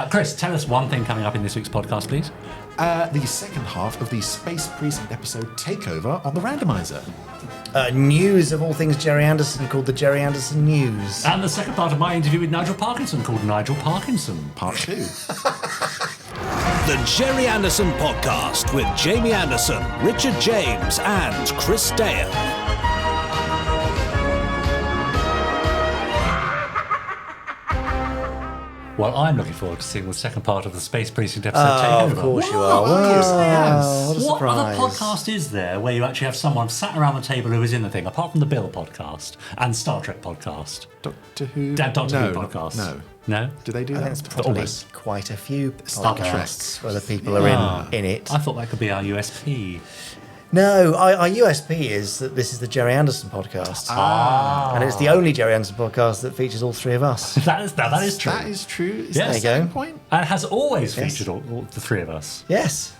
Chris, tell us one thing coming up in this week's podcast, please. The second half of the Space Precinct episode Takeover on the Randomiser. News of all things Gerry Anderson called the Gerry Anderson News. And the second part of my interview with Nigel Parkinson called Nigel Parkinson. Part 2. The Gerry Anderson Podcast with Jamie Anderson, Richard James and Chris Dale. Well, I'm looking forward to seeing the second part of the Space Precinct episode Takeover. Of course you are. Wow, what a What surprise. other podcast is there where you actually have someone sat around the table who is in the thing, apart from the Bill podcast and Star Trek podcast? Doctor Who? Doctor Who podcast. No. No? Do they do I that? think there's probably Almost. quite a few Star podcasts where the people are in it. I thought that could be our USP. No, our USP is that this is the Gerry Anderson podcast. And it's the only Gerry Anderson podcast that features all three of us. That is true. That is true. Is Yes. that There a you selling go. point? And it has always Yes. featured all the three of us. Yes.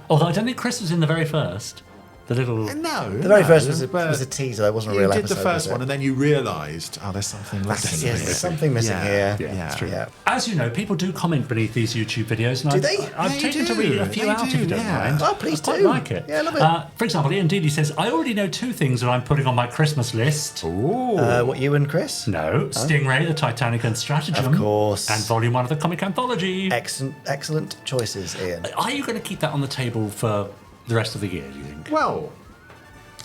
Although I don't think Chris was in the very first. The little... No. The very first was a teaser. It wasn't a You real did episode. the first was it? one, and then you realised, there's something missing. Yes, there's something missing here. Yeah, that's true. Yeah. As you know, people do comment beneath these YouTube videos. And Do they? I've They taken to do. read a few They out if do, you don't yeah. mind. Oh, please I quite do. like it. Yeah, I love it. For example, Ian Deedy says, I already know two things that I'm putting on my Christmas list. Ooh. What, you and Chris? No, Stingray, the Titanic and Stratagem. Of course. And Volume 1 of the Comic Anthology. Excellent choices, Ian. Are you going to keep that on the table for the rest of the year, do you think? Well,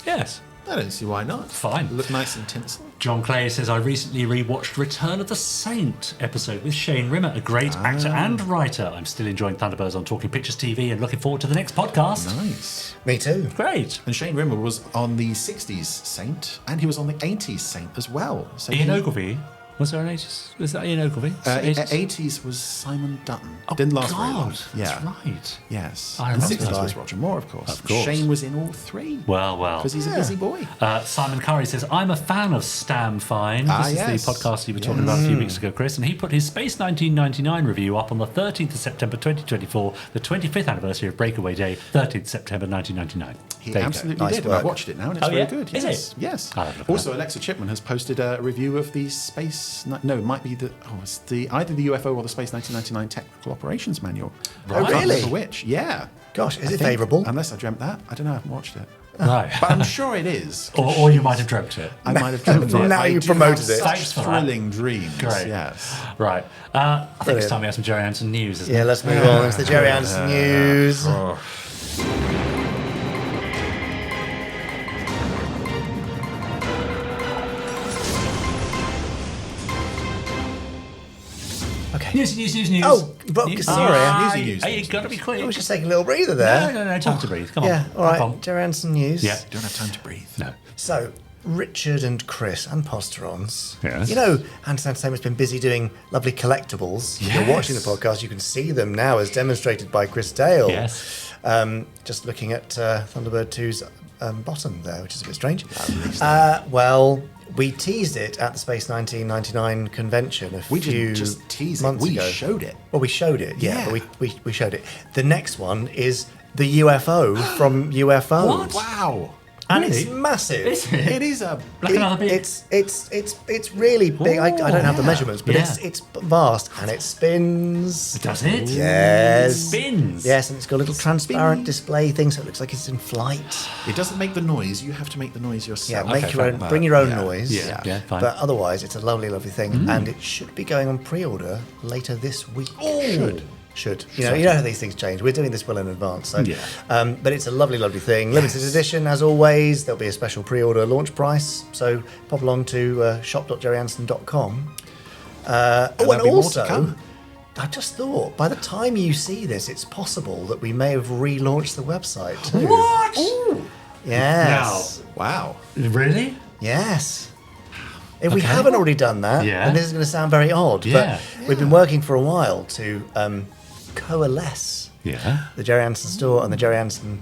Yes. I don't see why not. Fine. Look nice and tinsel. John Clay says, I recently rewatched Return of the Saint episode with Shane Rimmer, a great actor and writer. I'm still enjoying Thunderbirds on Talking Pictures TV and looking forward to the next podcast. Nice. Me too. Great. And Shane Rimmer was on the 60s Saint, and he was on the 80s Saint as well. So Ian Ogilvy. Was there an 80s? Was that Ian Ogilvy? 80s was Simon Dutton. Didn't last very long. God, Yeah. that's right. Yes. I And remember 60s that. was Roger Moore, of course. Of course. Shane was in all three. Well. Because he's a busy boy. Simon Curry says, I'm a fan of Stam Fine. This yes. is the podcast you were talking about a few weeks ago, Chris. And he put his Space 1999 review up on the 13th of September 2024, the 25th anniversary of Breakaway Day, 13th September 1999. He There you go. absolutely Nice did. And I work. watched it now, and it's Oh, very yeah? good. Is Yes. it? Yes. I'll have a look at Also, that. Alexa Chipman has posted a review of the Space... No, it might be the... Oh, it's either the UFO or the Space 1999 Technical Operations Manual. Right. I can't Really? remember which. Yeah. Gosh, is I it think- favourable? Unless I dreamt that. I don't know. I haven't watched it. Right. But I'm sure it is. or you might have dreamt it. I might have dreamt it. Now I you do promoted have it. such Thanks for that. thrilling dreams. Great. Yes. Right. I think it's Brilliant. time we have some Gerry Anderson news, isn't Yeah, it? let's move on. It's the Gerry Anderson News. Okay. News. Oh, but News. sorry. News. Hey, you've got to be quick. I was just taking a little breather there. No, time to breathe. Come on. Yeah, all Crack right. on. Gerry Anderson News. Yeah. Don't have time to breathe. No. So, Richard and Chris and Podsterons. Yes. You know, Anderson Entertainment's been busy doing lovely collectibles. If you're watching the podcast, you can see them now as demonstrated by Chris Dale. Yes. Just looking at Thunderbird 2's bottom there, which is a bit strange. Well, we teased it at the Space 1999 convention a We few didn't just tease it. months We ago. showed it. Well, we showed it, Yeah. but we showed it. The next one is the UFO from UFO. What? Wow. And Really? it's massive. Is it? It is a... Like another big... It's really big. I don't have the yeah. measurements, but Yeah. it's vast and it spins. Does it? Yes. It spins. Yes, and it's got a little transparent display thing, so it looks like it's in flight. It doesn't make the noise. You have to make the noise Yeah, yourself. make Okay, your fine. own, bring your own Yeah. noise. Yeah, fine. But otherwise, it's a lovely, lovely thing, and it should be going on pre-order later this week. Should. You know how these things change. We're doing this well in advance, so. Yeah. But it's a lovely, lovely thing. Limited edition, as always. There'll be a special pre-order launch price. So pop along to shop.gerryanderson.com. And there'll be more to also, come. I just thought, by the time you see this, it's possible that we may have relaunched the website too. What? Yes. Wow. Really? Yes. If we Okay. haven't already done that, Yeah. and this is going to sound very odd, Yeah. but we've been working for a while to coalesce Yeah. the Gerry Anderson store and the Gerry Anderson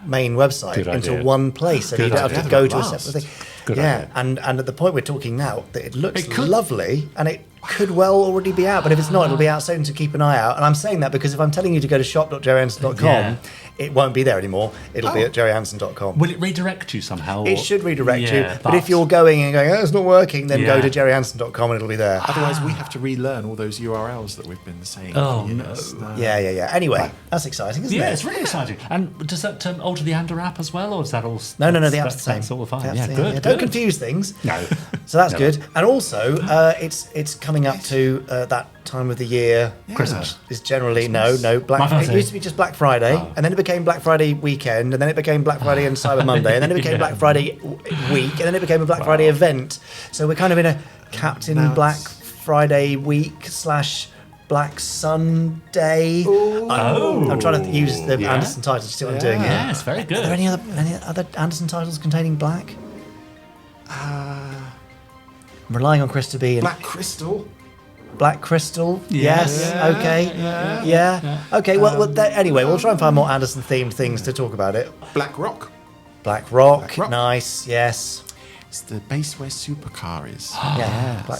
main website Good into idea. one place, so Good you don't have idea. to go At to a last. separate thing. Good yeah, idea. and at the point we're talking now, that it looks It could- lovely, and it could well already be out, but if it's not, it'll be out soon, so keep an eye out. And I'm saying that because if I'm telling you to go to shop.gerryanderson.com, Yeah. it won't be there anymore. It'll be at gerryanderson.com. Will it redirect you somehow? It should redirect you, Yeah, but if you're going and going, oh, it's not working, then go Yeah. to gerryanderson.com and it'll be there. Otherwise, we have to relearn all those URLs that we've been saying. Oh, for years. Yeah. Anyway, that's exciting, isn't Yeah, it? it's really exciting. And does that alter the Ander app as well, or is that all? No, the app's the same. That's all fine. That's Yeah, the- good. Don't good. confuse things. No. So that's No. good. And also, it's coming up to that time of the year. Christmas. Is generally My Black. It birthday. used to be just Black Friday, and then it became Black Friday weekend, and then it became Black Friday and Cyber Monday, and then it became Yeah. Black Friday week, and then it became a Black Friday event. So we're kind of in a Captain Now Black it's- Friday week / Black Sunday. Oh. I'm trying to use the Yeah. Anderson titles. You see what I'm doing here? Yes, very Are there good. any other Anderson titles containing black? I'm relying on Chris to be in Black Crystal. Black Crystal. Yeah. Yes. Yeah. Okay. Yeah. Okay. Well, anyway, we'll try and find more Anderson themed things to talk about it. Black Rock. Black Rock. Black Rock. Nice. Yes. It's the base where Supercar is. Yeah. Black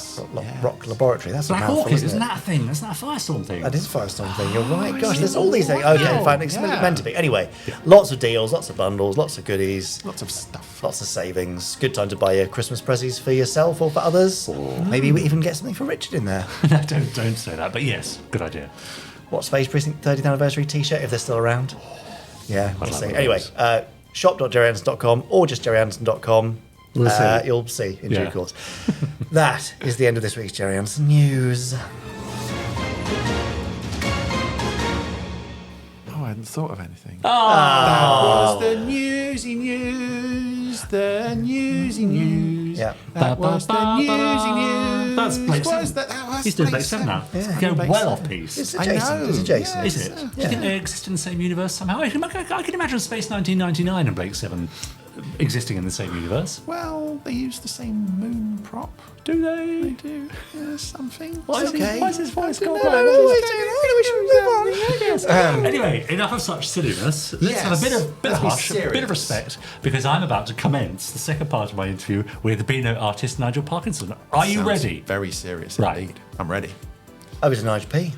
Rock Laboratory. That's Black a mouthful, Orchid, isn't isn't it? that a thing? Isn't that a Firestorm thing? That is a Firestorm thing. You're right. Gosh, is there's it? all these things. Oh, Okay, wow. fine. It's Yeah. meant to be. Anyway, lots of deals, lots of bundles, lots of goodies. Lots of stuff. Lots of savings. Good time to buy your Christmas presents for yourself or for others. Maybe we even get something for Richard in there. No, don't say that. But yes, good idea. What Space Precinct 30th anniversary T-shirt if they're still around? Yeah, we'll like see. one of Anyway, shop.gerryanderson.com or just gerryanderson.com. We'll see. You'll see in Yeah. due course. That is the end of this week's Gerry Anderson news. Oh, I hadn't thought of anything. Oh, That was the newsy news. The newsy news. Yeah. That was the newsy news. That's Blake Was Seven. that was He's doing Blake Blake 7 now. Yeah. It's going Blake well 7. off piece. It's I adjacent. know. It's adjacent. Yes. Is it? Do you think they exist in the same universe somehow? I can imagine Space 1999 and Blake 7 existing in the same universe. Well, they use the same moon prop. Do They they? do something. Why is, Okay. why is his voice gone No, blank? we should move on. Anyway, enough of such silliness. Let's Yes. have a bit of Let's be hush, a bit of serious. respect, because I'm about to commence the second part of my interview with Beano artist Nigel Parkinson. Are you Sounds ready? Very serious Right. indeed. I'm ready. Over to Nigel P.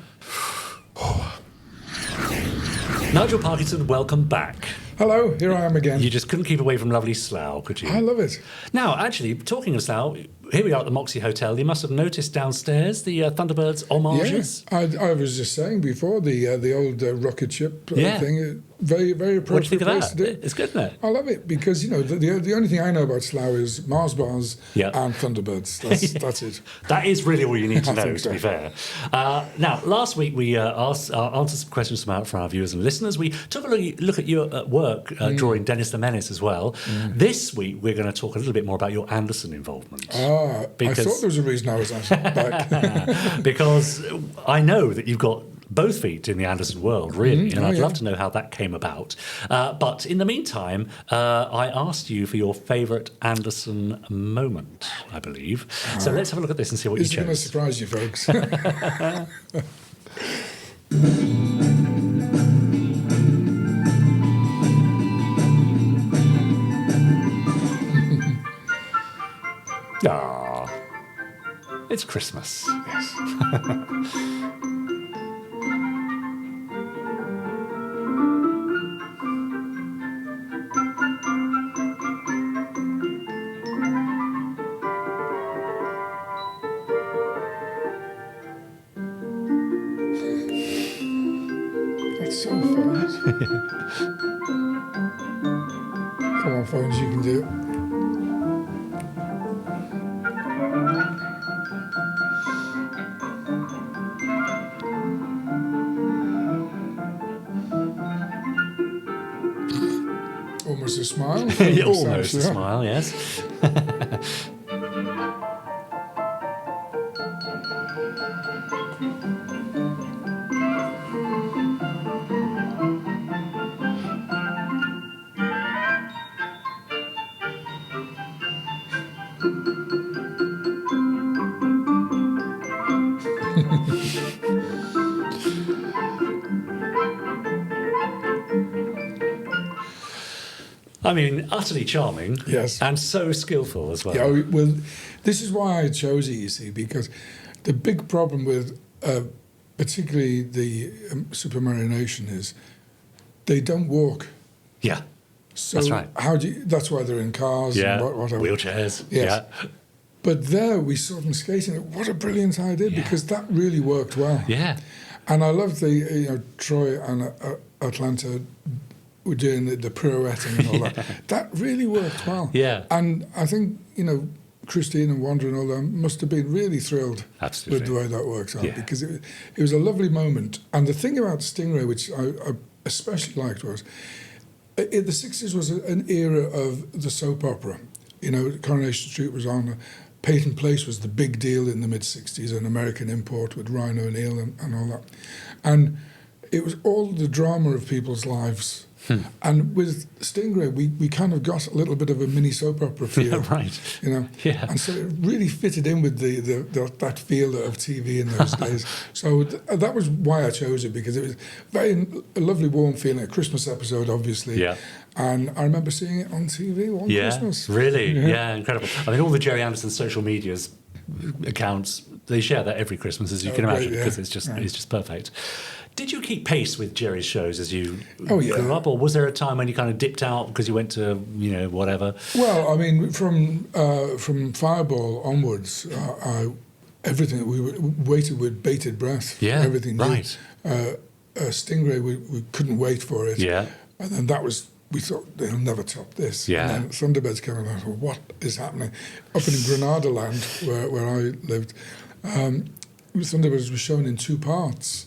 Nigel Parkinson, welcome back. Hello, here I am again. You just couldn't keep away from lovely Slough, could you? I love it. Now, actually, talking of Slough, here we are at the Moxie Hotel. You must have noticed downstairs the Thunderbirds homages. Yeah, I was just saying before the old rocket ship Yeah. thing. Very, very What do you appropriate think of place that? to do. It's good, isn't it? I love it because the only thing I know about Slough is Mars bars Yeah. and Thunderbirds. That's it. That is really all you need to I know, think to so. be fair. Now, last week we answered some questions from our viewers and listeners. We took a look at your work drawing Dennis the Menace as well. This week we're going to talk a little bit more about your Anderson involvement. I Because- thought there was a reason I was asked back. Because I know that you've got both feet in the Anderson world, really, and oh, I'd yeah. love to know how that came about. But in the meantime, I asked you for your favourite Anderson moment, I believe. So let's have a look at this and see what Is it you going to chose. surprise you, folks? Ah, it's Christmas. That's so fun. Come on, phones, you can do it. Almost a smile. Almost a Sure. smile, yes. I mean, utterly charming. Yes. And so skillful as well. Yeah, well, this is why I chose it, you see, because the big problem with particularly the Super Mario Nation is they don't walk. Yeah. So That's right. That's why they're in cars Yeah. and whatever. Wheelchairs. Yes. Yeah. But there we saw them skating. What a brilliant idea, because that really worked well. Yeah. And I love the, Troy and Atlanta were doing the pirouetting and all that. That really worked well. Yeah. And I think, Christine and Wanda and all them must have been really thrilled Absolutely. with the way that works out, Yeah. because it was a lovely moment. And the thing about Stingray, which I especially liked, was in the 60s was an era of the soap opera. Coronation Street was on. Peyton Place was the big deal in the mid-60s, an American import with Ryan O'Neill and all that. And it was all the drama of people's lives. And with Stingray, we kind of got a little bit of a mini soap opera feel. Right. Yeah. And so it really fitted in with that feel of TV in those days. So that was why I chose it, because it was a lovely warm feeling, a Christmas episode, obviously. Yeah. And I remember seeing it on TV one Christmas. Really? Yeah, incredible. I mean, all the Gerry Anderson social medias accounts, they share that every Christmas, as you can imagine, because it's just perfect. Did you keep pace with Gerry's shows as you grew up, or was there a time when you kind of dipped out because you went to, whatever? Well, I mean, from Fireball onwards, everything, we waited with bated breath for everything new. Right. Stingray, we couldn't wait for it. Yeah. And then we thought, they'll never top this. Yeah. And then Thunderbirds came along, well, what is happening? Up in Granada land, where I lived, Thunderbirds was shown in 2 parts.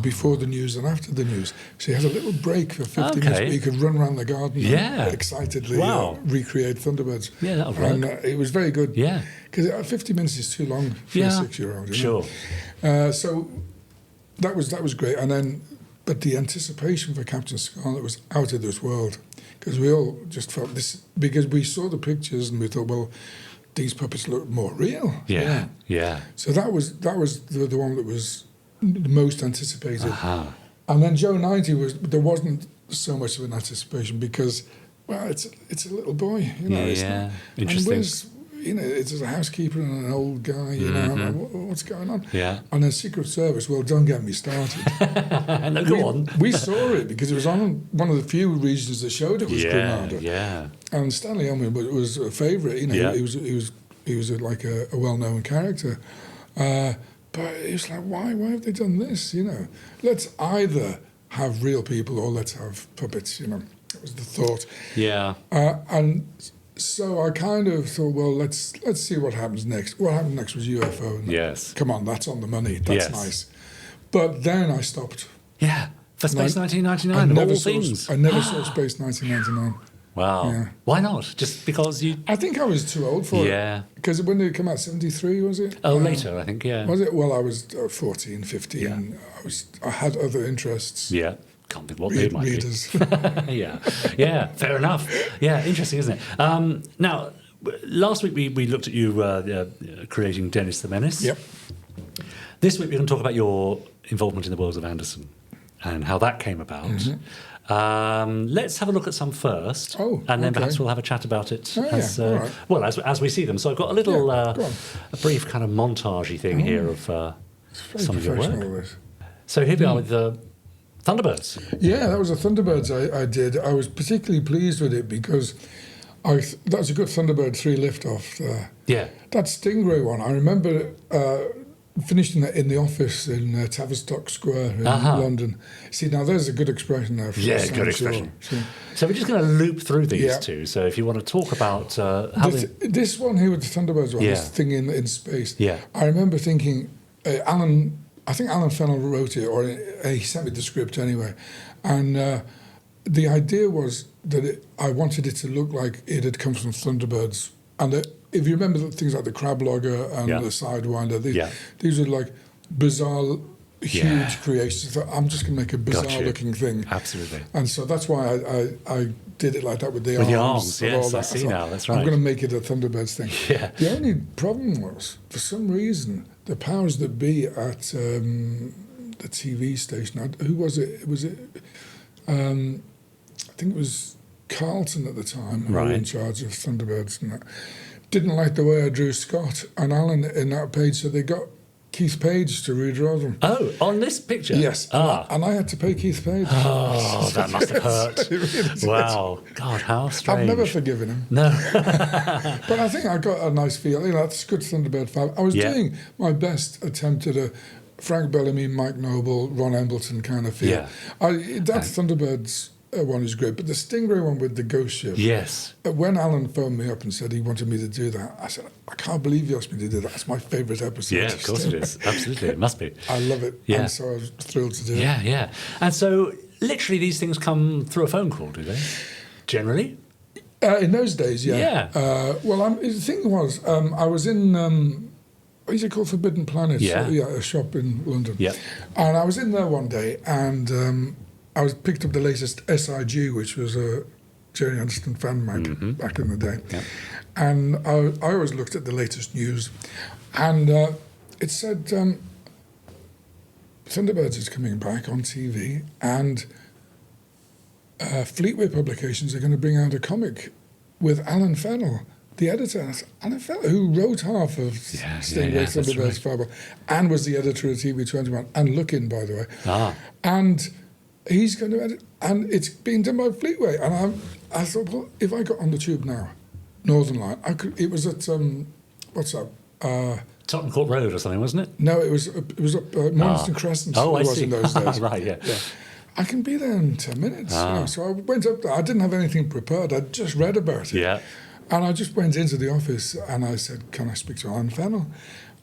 Before the news and after the news. So you had a little break for 50 minutes where you could run around the garden and excitedly recreate Thunderbirds. Yeah, that would work. And it was very good. Yeah. Because 50 minutes is too long for a 6-year-old. Sure. So that was great. And then, but the anticipation for Captain Scarlet was out of this world. Because we all just felt this, because we saw the pictures and we thought, well, these puppets look more real. Yeah. So that was the one that was the most anticipated. And then Joe 90 there wasn't so much of an anticipation because, well, it's a little boy, It's not, interesting. And it's a housekeeper and an old guy, what's going on? Yeah. And then Secret Service, well, don't get me started. No, go on. We saw it because it was on one of the few regions that showed it was Granada. Yeah. And Stanley Elmer was a favourite, he was like a well-known character. But it was like, why have they done this? Let's either have real people or let's have puppets. That was the thought. Yeah. And so I kind of thought, well, let's see what happens next. What happened next was UFO. And Yes. Come on, that's on the money. That's nice. But then I stopped. Yeah. For Space 1999, of all things. I never saw Space 1999. Wow. Yeah. Why not? Just because you... I think I was too old for it. Yeah. Because when did it come out? 73, was it? Oh, later, I think, yeah. Was it? Well, I was 14, 15. Yeah. I had other interests. Yeah. Can't think what they might readers. be. Yeah, fair enough. Yeah, interesting, isn't it? Now, last week we looked at you creating Dennis the Menace. Yep. This week we're going to talk about your involvement in the world of Anderson and how that came about. Let's have a look at some first, and then perhaps we'll have a chat about it as we see them. So I've got a little, a brief kind of montagey thing here of some of your work. So here we are with the Thunderbirds. Yeah, that was the Thunderbirds I did. I was particularly pleased with it because that was a good Thunderbird 3 liftoff there. Yeah. That Stingray one, I remember finished in the office in Tavistock Square in London. See, now there's a good expression there. Good expression. So we're just going to loop through these two. So if you want to talk about how this one here with the Thunderbirds one, this thing in space. Yeah. I remember thinking, I think Alan Fennell wrote it, or he sent me the script anyway, and the idea was that I wanted it to look like it had come from Thunderbirds, and if you remember things like the Crab Logger and the Sidewinder, these were like bizarre, huge creations. I'm just going to make a bizarre-looking thing. Absolutely. And so that's why I did it like that with the arms. With the arms, yes, I see now, that's right. I'm going to make it a Thunderbirds thing. Yeah. The only problem was, for some reason, the powers that be at the TV station, who was it? I think it was Carlton at the time, who were in charge of Thunderbirds and that. Didn't like the way I drew Scott and Alan in that page, so they got Keith Page to redraw them. Oh, on this picture? Yes. Ah. And I had to pay Keith Page. Oh, that must have hurt. It really did. Wow. God, how strange. I've never forgiven him. No. But I think I got a nice feel. That's good Thunderbird 5. I was doing my best attempt at a Frank Bellamy, Mike Noble, Ron Embleton kind of feel. Yeah. That Thunderbirds one is great, but the Stingray one with the ghost ship. Yes. When Alan phoned me up and said he wanted me to do that, I said, I can't believe you asked me to do that. That's my favourite episode. Yeah, of course it is. Absolutely, it must be. I love it. Yeah. And so I was thrilled to do it. Yeah. And so, literally, these things come through a phone call, do they? Generally? In those days, yeah. Yeah. The thing was, I was in, what is it called, Forbidden Planet? Yeah. A shop in London. Yeah. And I was in there one day, and I picked up the latest SIG, which was a Gerry Anderson fan mag back in the day. Yeah. And I always looked at the latest news, and it said Thunderbirds is coming back on TV, and Fleetway Publications are going to bring out a comic with Alan Fennell, the editor. And I said, Alan Fennell, who wrote half of Stingray, Thunderbirds, Fable, and was the editor of TV21, and Look-In, by the way. Ah. And he's going to edit, and it's being done by Fleetway. And I thought, well, if I got on the tube now, Northern Line, I could. It was at what's that? Tottenham Court Road or something, wasn't it? No, it was up Morniston Crescent. Oh, I it was see. in those days. Right, yeah. I can be there in 10 minutes. So I went up there. I didn't have anything prepared. I'd just read about it. Yeah. And I just went into the office and I said, "Can I speak to Alan Fennell?"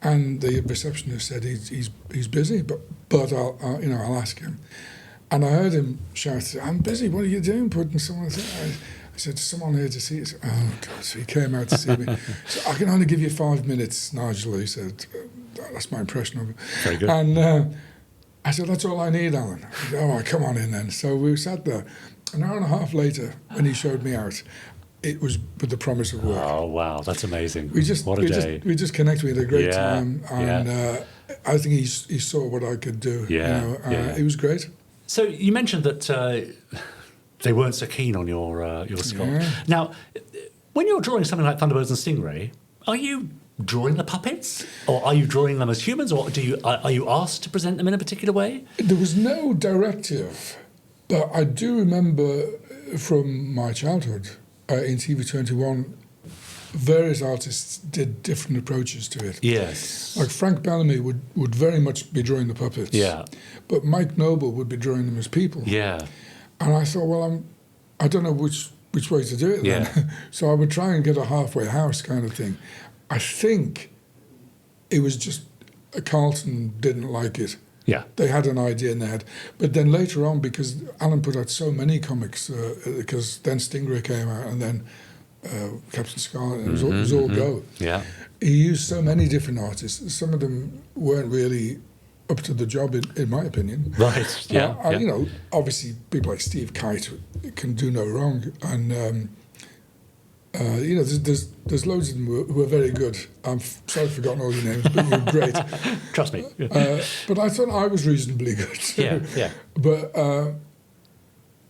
And the receptionist said, "He's busy, but I'll ask him." And I heard him shout, "I'm busy. What are you doing? Putting someone?" I said, "Someone here to see you." Oh God! So he came out to see me. So I can only give you 5 minutes, Nigel. He said, "That's my impression of him." Very good. And I said, "That's all I need, Alan." He said, "All right, come on in then." So we sat there. An hour and a half later, when he showed me out, it was with the promise of work. Oh, wow, that's amazing. What a day. We just connected. We had a great time. And I think he saw what I could do. Yeah. It was great. So you mentioned that they weren't so keen on your Scott. Yeah. Now, when you're drawing something like Thunderbirds and Stingray, are you drawing the puppets, or are you drawing them as humans, or are you asked to present them in a particular way? There was no directive, but I do remember from my childhood in TV21, various artists did different approaches to it. Yes. Like Frank Bellamy would very much be drawing the puppets. Yeah. But Mike Noble would be drawing them as people. Yeah. And I thought, well, I don't know which way to do it then. Yeah. So I would try and get a halfway house kind of thing. I think it was just Carlton didn't like it. Yeah. They had an idea in their head. But then later on, because Alan put out so many comics, because then Stingray came out and then Captain Scarlet, and it was all go. Yeah. He used so many different artists. Some of them weren't really up to the job, in my opinion. Right, yeah. You know, obviously people like Steve Kite can do no wrong. And, you know, there's loads of them who are very good. I'm sorry I've forgotten all your names, but you're great. Trust me. But I thought I was reasonably good. Yeah. But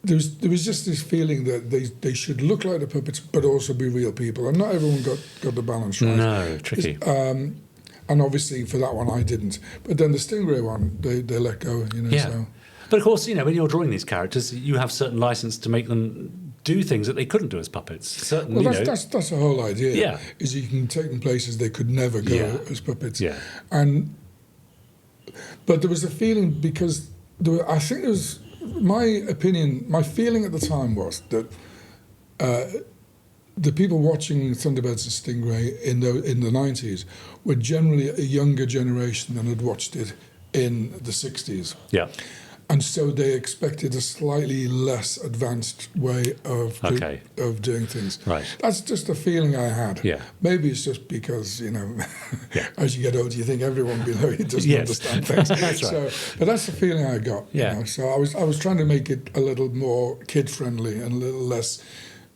there was just this feeling that they should look like the puppets, but also be real people. And not everyone got the balance right. No, tricky. And obviously for that one I didn't. But then the Stingray one, they let go, you know. Yeah. So. But of course, you know, when you're drawing these characters, you have certain license to make them do things that they couldn't do as puppets. Certain, well, that's the whole idea. Yeah. Is you can take them places they could never go as puppets. Yeah. But there was a feeling because I think there was my feeling at the time was that the people watching Thunderbirds and Stingray in the 90s were generally a younger generation than had watched it in the 60s. Yeah. And so they expected a slightly less advanced way of doing things. Right. That's just a feeling I had. Yeah. Maybe it's just because, you know, as you get older, you think everyone below you doesn't understand things. That's right. But that's the feeling I got. Yeah. You know? So I was trying to make it a little more kid-friendly and a little less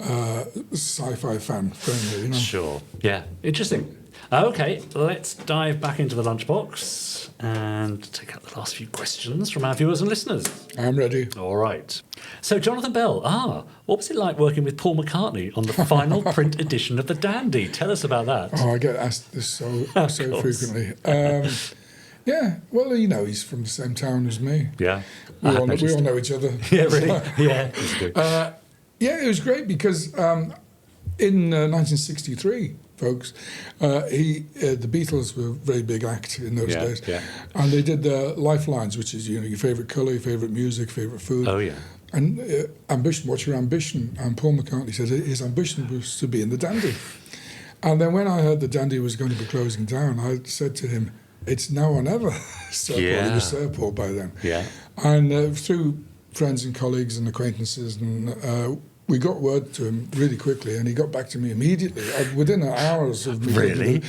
sci-fi fan-friendly, you know. Sure. Yeah. Interesting. Okay, let's dive back into the lunchbox and take out the last few questions from our viewers and listeners. I'm ready. All right. So, Jonathan Bell, what was it like working with Paul McCartney on the final print edition of The Dandy? Tell us about that. Oh, I get asked this so frequently. Yeah, well, he's from the same town as me. Yeah. We all know each other. Yeah, really? Yeah. That's good. Yeah, it was great because in 1963, folks, the Beatles were a very big act in those days. Yeah. And they did the Lifelines, which is, your favourite colour, your favourite music, favourite food. Oh, yeah. And ambition, what's your ambition? And Paul McCartney said his ambition was to be in the Dandy. And then when I heard the Dandy was going to be closing down, I said to him, it's now or never. Sir Paul, he was Sir Paul by then. Yeah. And through friends and colleagues and acquaintances, and we got word to him really quickly, and he got back to me immediately, within hours of me Really?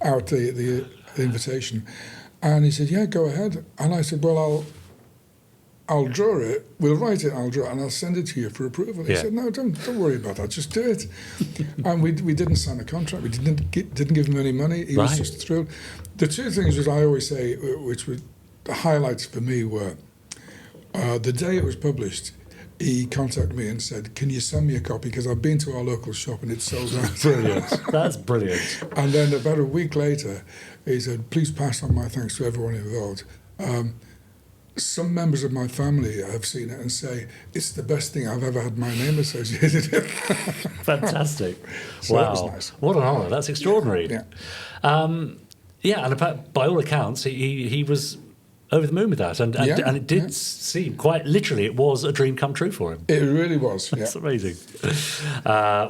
out the invitation. And he said, yeah, go ahead. And I said, well, I'll draw it. We'll write it. I'll draw it, and I'll send it to you for approval. He said, no, don't worry about that. Just do it. And we didn't sign a contract. We didn't give him any money. He was just thrilled. The two things that I always say, which were the highlights for me, were the day it was published. He contacted me and said, can you send me a copy? Because I've been to our local shop and it's sold out. Brilliant. That's brilliant. And then about a week later, he said, please pass on my thanks to everyone involved. Some members of my family have seen it and say, it's the best thing I've ever had my name associated with. Fantastic. So wow. that was nice. What an honour. That's extraordinary. Yeah. And by all accounts, he was over the moon with that. And it did seem, quite literally, it was a dream come true for him. It really was, yeah. That's amazing.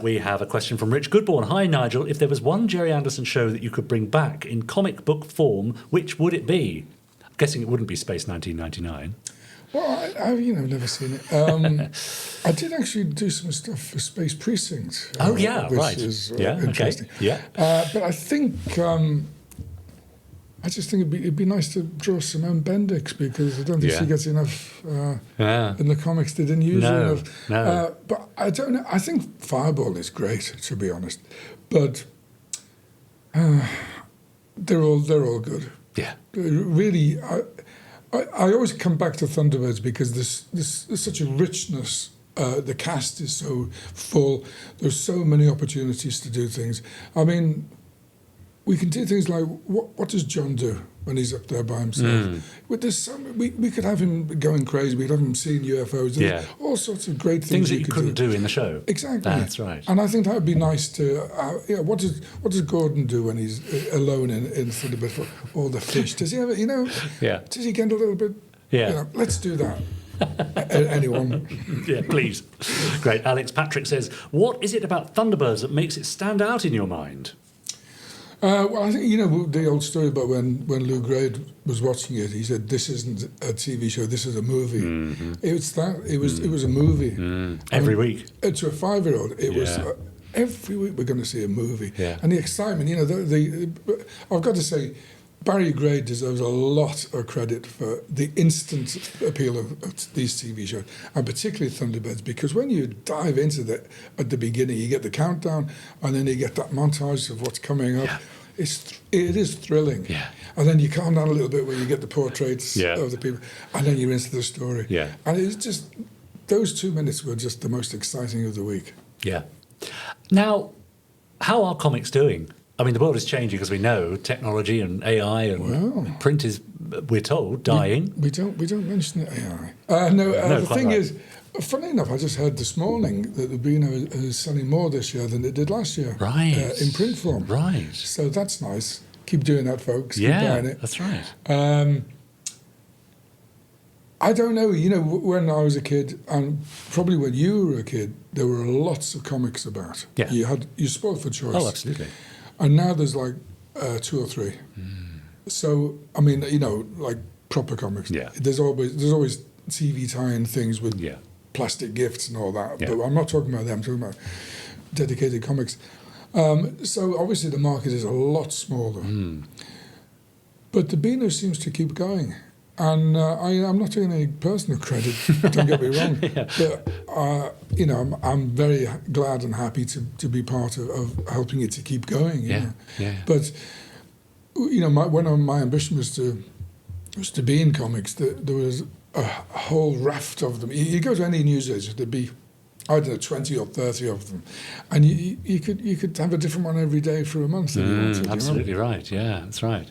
We have a question from Rich Goodborn. Hi, Nigel. If there was one Gerry Anderson show that you could bring back in comic book form, which would it be? I'm guessing it wouldn't be Space 1999. Well, I've never seen it. I did actually do some stuff for Space Precinct. Which is interesting. Okay. Yeah. But I think... I just think it'd be nice to draw Simone Bendix, because I don't think she gets enough in the comics. They didn't use her enough. No. But I don't know. I think Fireball is great, to be honest. But they're all good. Yeah. Really, I always come back to Thunderbirds because there's such a richness. The cast is so full. There's so many opportunities to do things. I mean, we can do things like, what does John do when he's up there by himself? We could have him going crazy. We'd have him seeing UFOs. Yeah. All sorts of great things that you couldn't do in the show. Exactly. That's right. And I think that would be nice to... what does Gordon do when he's alone in Thunderbird for all the fish? Does he ever, does he get a little bit... Yeah. Let's do that. Anyone? Yeah, please. Great. Alex Patrick says, what is it about Thunderbirds that makes it stand out in your mind? Well, I think, the old story about when Lou Grade was watching it, he said, this isn't a TV show, this is a movie. Mm-hmm. It was a movie. Every week. To a 5-year-old, it was... every week we're going to see a movie. Yeah. And the excitement, I've got to say, Barry Gray deserves a lot of credit for the instant appeal of these TV shows, and particularly Thunderbirds, because when you dive into it at the beginning, you get the countdown, and then you get that montage of what's coming up. Yeah. It is thrilling. Yeah. And then you calm down a little bit when you get the portraits of the people, and then you're into the story. Yeah. And it's just, those 2 minutes were just the most exciting of the week. Yeah. Now, how are comics doing? I mean, the world is changing, as we know, technology and AI and print is, we're told, dying. We don't mention AI. The thing is, funny enough, I just heard this morning that the Beano is selling more this year than it did last year. Right. In print form. Right. So that's nice. Keep doing that, folks. Yeah, keep buying it. That's right. I don't know, when I was a kid, and probably when you were a kid, there were lots of comics about. Yeah. You're spoiled for choice. Oh, absolutely. And now there's like 2 or 3. So, I mean, like proper comics. Yeah. There's always TV tie-in things with plastic gifts and all that. Yeah. But I'm not talking about them, I'm talking about dedicated comics. So obviously the market is a lot smaller. But the Beano seems to keep going. And I'm not taking any personal credit, don't get me wrong. But, I'm very glad and happy to be part of helping it to keep going. Yeah. But, my ambition was to be in comics. There was a whole raft of them. You go to any newsagent, there'd be, I don't know, 20 or 30 of them. And you could have a different one every day for a month if you wanted. Absolutely right, yeah, that's right.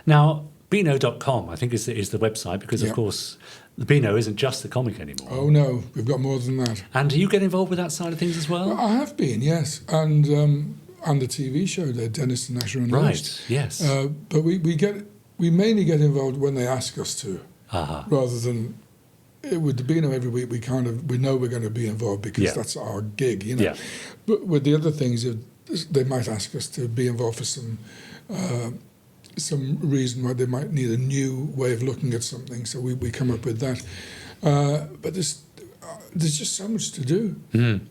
Now, Beano.com, I think, is the website, because, of course, the Beano isn't just the comic anymore. Oh, no, we've got more than that. And do you get involved with that side of things as well? I have been, yes. And the TV show, the Dennis and Asher Unleashed. Right, yes. But we mainly get involved when they ask us to, rather than with the Beano every week. We know we're going to be involved because that's our gig, you know. Yeah. But with the other things, they might ask us to be involved for some reason why they might need a new way of looking at something. So we come up with that. But there's just so much to do.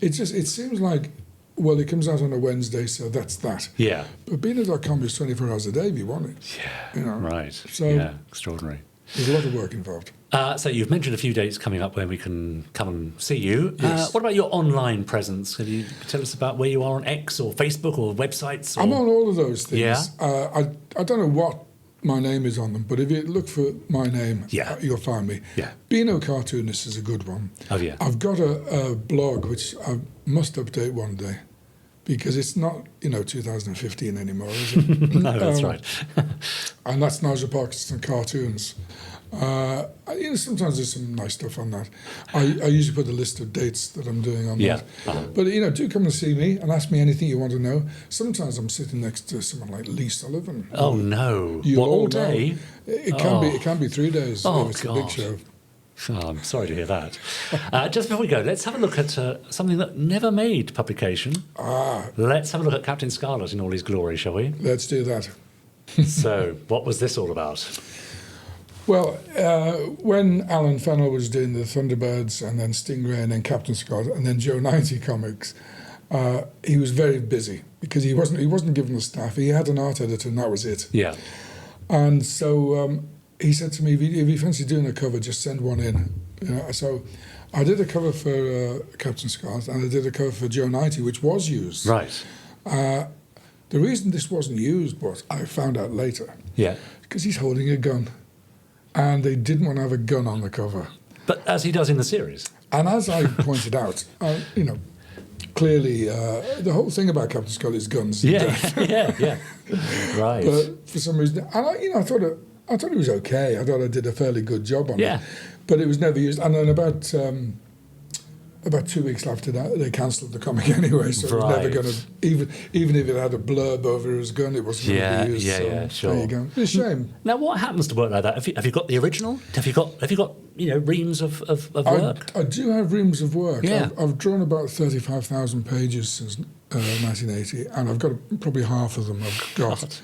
It seems like, well, it comes out on a Wednesday, so that's that. Yeah. But Beano.com is 24 hours a day if you want it. Yeah. You know? Right. So extraordinary. There's a lot of work involved. So you've mentioned a few dates coming up when we can come and see you. Yes. What about your online presence? Can you tell us about where you are on X or Facebook or websites? Or... I'm on all of those things. Yeah. I don't know what my name is on them, but if you look for my name, you'll find me. Yeah. Beano Cartoonist is a good one. Oh, yeah. I've got a blog which I must update one day, because it's not, 2015 anymore, is it? No, that's right. And that's Nigel Parkinson Cartoons. Sometimes there's some nice stuff on that. I usually put a list of dates that I'm doing on that. But, do come and see me and ask me anything you want to know. Sometimes I'm sitting next to someone like Lee Sullivan. Oh, no. You'll What, all all know. day? It can be 3 days Oh, if it's God. a big show. Oh, I'm sorry to hear that. Just before we go, let's have a look at something that never made publication. Let's have a look at Captain Scarlet in all his glory, shall we? Let's do that. So, what was this all about? Well, when Alan Fennell was doing the Thunderbirds and then Stingray and then Captain Scarlet and then Joe 90 comics, he was very busy because he wasn't given the staff. He had an art editor and that was it. Yeah. And so he said to me, if you fancy doing a cover, just send one in. So I did a cover for Captain Scarlet and I did a cover for Joe 90, which was used. Right. The reason this wasn't used was, I found out later, because he's holding a gun. And they didn't want to have a gun on the cover. But as he does in the series. And as I pointed out, clearly the whole thing about Captain Scarlet is guns. and death. yeah. Right. But for some reason, and I thought it was okay. I thought I did a fairly good job on it. But it was never used. And then about 2 weeks after that, they cancelled the comic anyway. So it was never going to, even if it had a blurb over his gun, it wasn't going to be used. Yeah, sure. There you go. It's a shame. Now, what happens to work like that? Have you got the original? Have you got reams of work? I do have reams of work. Yeah. I've drawn about 35,000 pages since 1980, and I've got probably half of them I've got.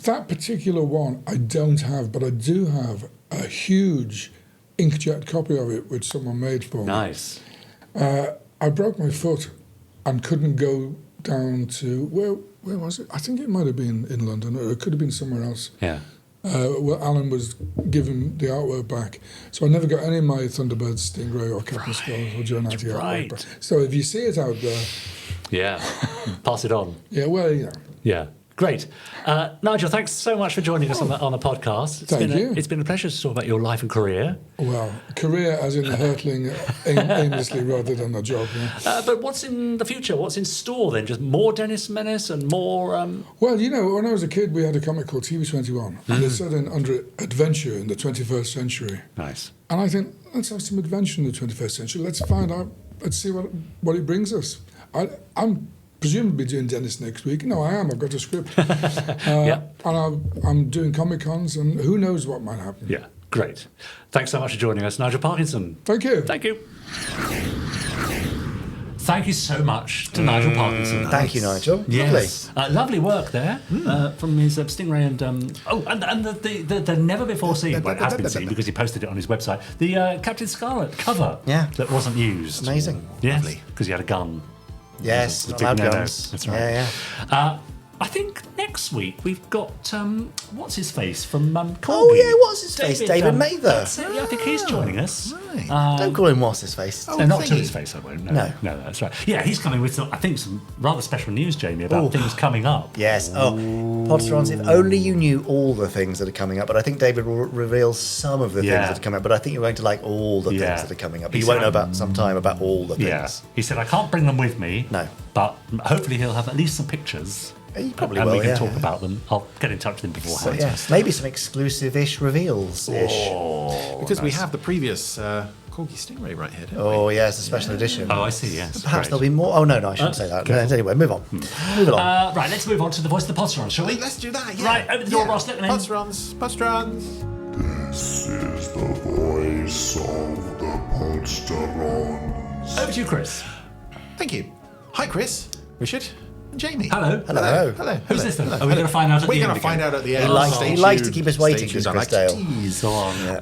That particular one I don't have, but I do have a huge inkjet copy of it, which someone made for me. Nice. I broke my foot and couldn't go down to where was it? I think it might have been in London, or it could have been somewhere else. Yeah. Well, Alan was giving the artwork back, so I never got any of my Thunderbirds, Stingray, or Captain Scarlet, or Joe 90 artwork back. So if you see it out there, pass it on. Yeah, well, Yeah. Great. Nigel, thanks so much for joining us on the podcast. Thank you. It's been a pleasure to talk about your life and career. Well, career as in the hurtling aimlessly rather than a job. Yeah. But what's in the future? What's in store then? Just more Dennis Menace and more... Well, when I was a kid, we had a comic called TV21. And it's set under adventure in the 21st century. Nice. And I think, let's have some adventure in the 21st century. Let's find out, let's see what it brings us. I'm presumably doing Dennis next week. No, I am. I've got a script. And I'm doing Comic-Cons, and who knows what might happen. Yeah, great. Thanks so much for joining us, Nigel Parkinson. Thank you. Thank you. Thank you so much to Nigel Parkinson. Thank you, Nigel. Yes. Lovely work there from his Stingray and the never before seen, well, it has been seen because he posted it on his website, the Captain Scarlet cover that wasn't used. Amazing. Yes, Lovely. because he had a gun. Yes, It's a big loud no-no. guns. That's right. Yeah. I think next week we've got what's his face from Colby. Oh yeah, what's his face? David Mather. That's it. Yeah, I think he's joining us. Right. Don't call him what's his face. No, not to his face, I won't. No, that's right. Yeah, he's coming with I think some rather special news, Jamie, about things coming up. Yes. Oh, Podsterons, if only you knew all the things that are coming up. But I think David will reveal some of the things that are coming up. But I think you're going to like all the things that are coming up. But you won't know about some time about all the things. Yeah. He said, I can't bring them with me. No. But hopefully he'll have at least some pictures You probably and will, we can yeah. talk about them. I'll get in touch with them beforehand. Yes, maybe some exclusive-ish reveals-ish. Because we have the previous Corgi Stingray right here, don't we? Oh, yes, a special edition. Oh, I see, yes. Perhaps Great. there'll be more. Oh, no, I shouldn't say that. No, anyway, move on. Move along. Right, let's move on to the Voice of the Podsterons, shall we? Let's do that, yeah. Right, open the door, Ross, let them in. Podsterons. This is the voice of the Podsterons. Over to you, Chris. Thank you. Hi, Chris, Richard, and Jamie. Hello. Hello. Hello. Who's this then? Are we going to find out at the We're end going to find again? out at the end. He likes to keep us waiting, does I Chris like to Dale. tease. Go on. Yeah.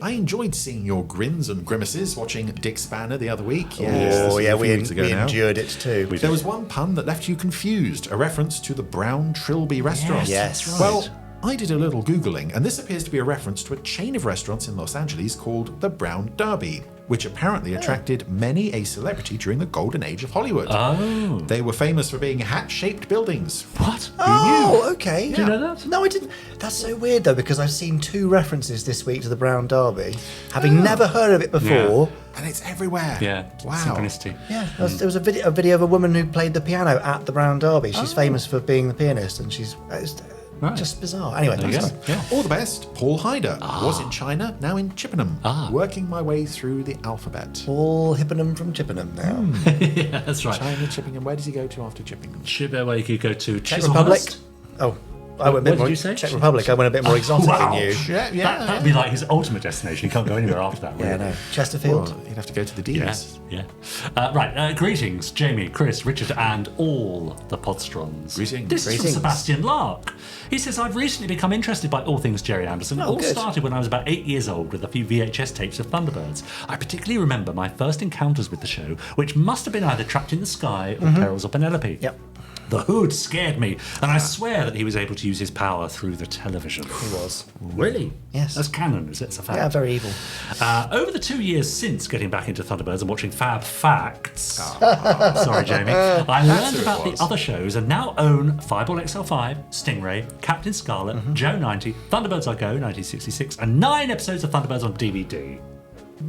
I enjoyed seeing your grins and grimaces watching Dick Spanner the other week. Oh, this yeah, was a we few weeks ago now. endured it too. There was one pun that left you confused, a reference to the Brown Trilby restaurant. Yes, that's Well, I did a little Googling, and this appears to be a reference to a chain of restaurants in Los Angeles called the Brown Derby, which apparently attracted many a celebrity during the golden age of Hollywood. Oh. They were famous for being hat-shaped buildings. What? Oh, okay. Did you know that? No, I didn't. That's so weird, though, because I've seen 2 references this week to the Brown Derby, having never heard of it before. And it's everywhere. Yeah. Wow. Synchronicity. Yeah, there was a video of a woman who played the piano at the Brown Derby. She's famous for being the pianist, and it's Right. just bizarre. Anyway, There you go. that's Yeah. All the best, Paul Hyder. Was in China, now in Chippenham. Working my way through the alphabet. Paul Hippenham from Chippenham now. Yeah, that's right. China, Chippenham. Where does he go to after Chippenham? Where you could go to Czech Republic. Chislehurst. Oh, I went a bit What more. did you say? Czech Republic. I went a bit more exotic than you. That'd be like his ultimate destination. He can't go anywhere after that. Yeah, really. no. Chesterfield. Well, you'd have to go to the D's. Yes, yeah. Right, greetings, Jamie, Chris, Richard, and all the Podsterons. Greetings. This is from Greetings. Sebastian Lark. He says, I've recently become interested by all things Gerry Anderson. It all good. started when I was about 8 years old with a few VHS tapes of Thunderbirds. I particularly remember my first encounters with the show, which must have been either Trapped in the Sky or Perils of Penelope. Yep. The Hood scared me, and I swear that he was able to use his power through the television. He was. Really? Yes. That's canon, is it? It's a fact. Yeah, very evil. Over the 2 years since getting back into Thunderbirds and watching Fab Facts, sorry Jamie, I learned who it about was. the other shows and now own Fireball XL5, Stingray, Captain Scarlet, Joe 90, Thunderbirds I Go 1966, and 9 episodes of Thunderbirds on DVD.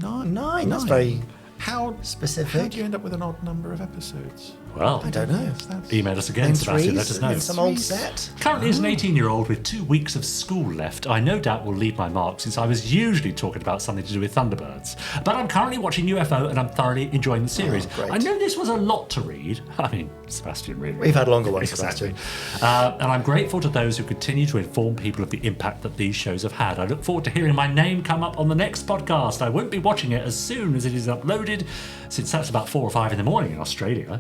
Nine. That's very How specific. How do you end up with an odd number of episodes? Well, I don't know. email us again, In Sebastian, let threes us know. in some old set. Currently, as an 18-year-old with 2 weeks of school left, I no doubt will leave my mark since I was usually talking about something to do with Thunderbirds. But I'm currently watching UFO and I'm thoroughly enjoying the series. great. I know this was a lot to read. I mean, Sebastian, really. We've had longer ones, Exactly. Sebastian. And I'm grateful to those who continue to inform people of the impact that these shows have had. I look forward to hearing my name come up on the next podcast. I won't be watching it as soon as it is uploaded, since that's about 4 or 5 in the morning in Australia.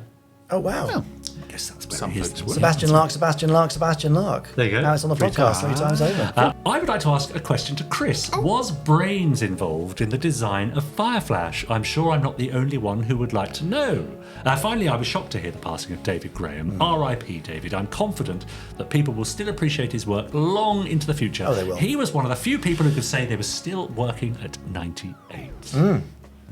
Oh, wow. I guess that's where Some it is. folks would. Sebastian Lark, Sebastian Lark, Sebastian Lark. There you go. Now it's on the podcast 3 times over. I would like to ask a question to Chris. Was Brains involved in the design of Fireflash? I'm sure I'm not the only one who would like to know. Finally, I was shocked to hear the passing of David Graham. R.I.P. David. I'm confident that people will still appreciate his work long into the future. Oh, they will. He was one of the few people who could say they were still working at 98.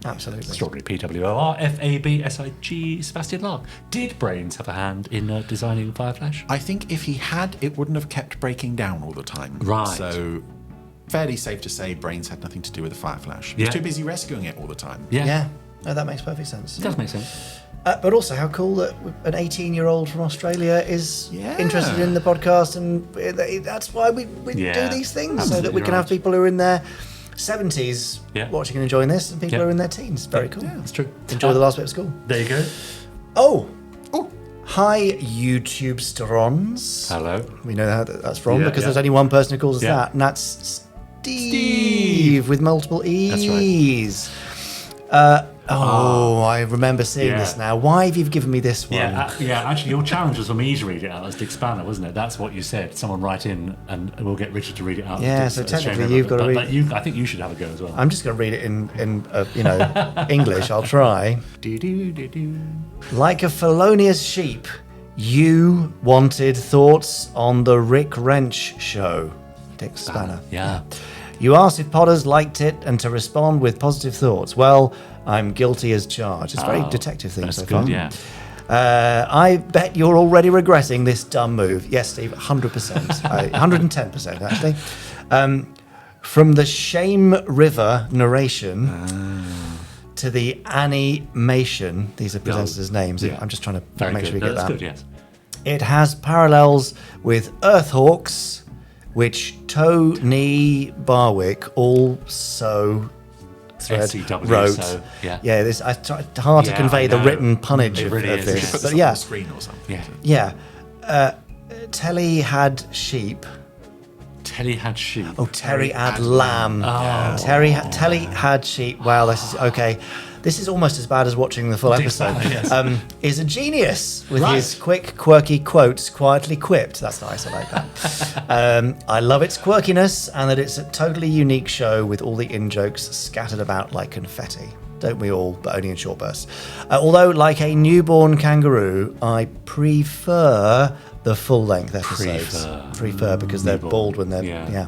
Absolutely. Extraordinary. PWORFABSIG Sebastian Lark. Did Brains have a hand in designing Fireflash? I think if he had, it wouldn't have kept breaking down all the time. Right. So, fairly safe to say Brains had nothing to do with the Fireflash. He Yeah. was too busy rescuing it all the time. Yeah. No, that makes perfect sense. It does make sense. But also, how cool that an 18-year-old from Australia is Yeah. interested in the podcast, and that's why we Yeah. do these things, so Absolutely that we can right. have people who are in their 70s Yeah. watching and enjoying this, and people Yeah. who are in their teens. Very cool. That's true. Enjoy the last bit of school. There you go. Oh, hi, YouTube Sterons. Hello. We know how that's from Yeah, because yeah. there's only one person who calls us Yeah. that, and that's Steve with multiple That's right. E's. I remember seeing Yeah. this now. Why have you given me this one? Yeah, actually, your challenge was for me to read it out as Dick Spanner, wasn't it? That's what you said. Someone write in, and we'll get Richard to read it out. Yeah, as so Dick- as technically Jamie you've got to but read- I think you should have a go as well. I'm just going to read it in English. I'll try. Do-do-do-do. Like a felonious sheep, you wanted thoughts on the Rick Wrench show. Dick Spanner. Yeah. You asked if Potters liked it and to respond with positive thoughts. Well, I'm guilty as charged. It's a very detective thing That's so good, far. yeah. I bet you're already regretting this dumb move. Yes, Steve, 100%. 110%, actually. From the Shame River narration to the animation, these are presenters' names. Yeah. I'm just trying to Very make good. sure we No, get that's that. good, yes. it has parallels with Earthhawks, which Tony Barwick also SCW, wrote. so, yeah. It's hard to Yeah, convey I the know. written punnage It of really is, this. yeah. Put But this on yeah, the screen or something. Yeah. Telly had sheep. Telly had sheep. Oh, Terry had lamb. Oh. Telly had sheep. Wow, this is okay. This is almost as bad as watching the full episode. Yes. Is a genius with Right. his quick, quirky quotes, quietly quipped. That's nice. I like that. I love its quirkiness and that it's a totally unique show with all the in-jokes scattered about like confetti. Don't we all? But only in short bursts. Although, like a newborn kangaroo, I prefer the full-length episodes. Prefer because they're bald when they're yeah.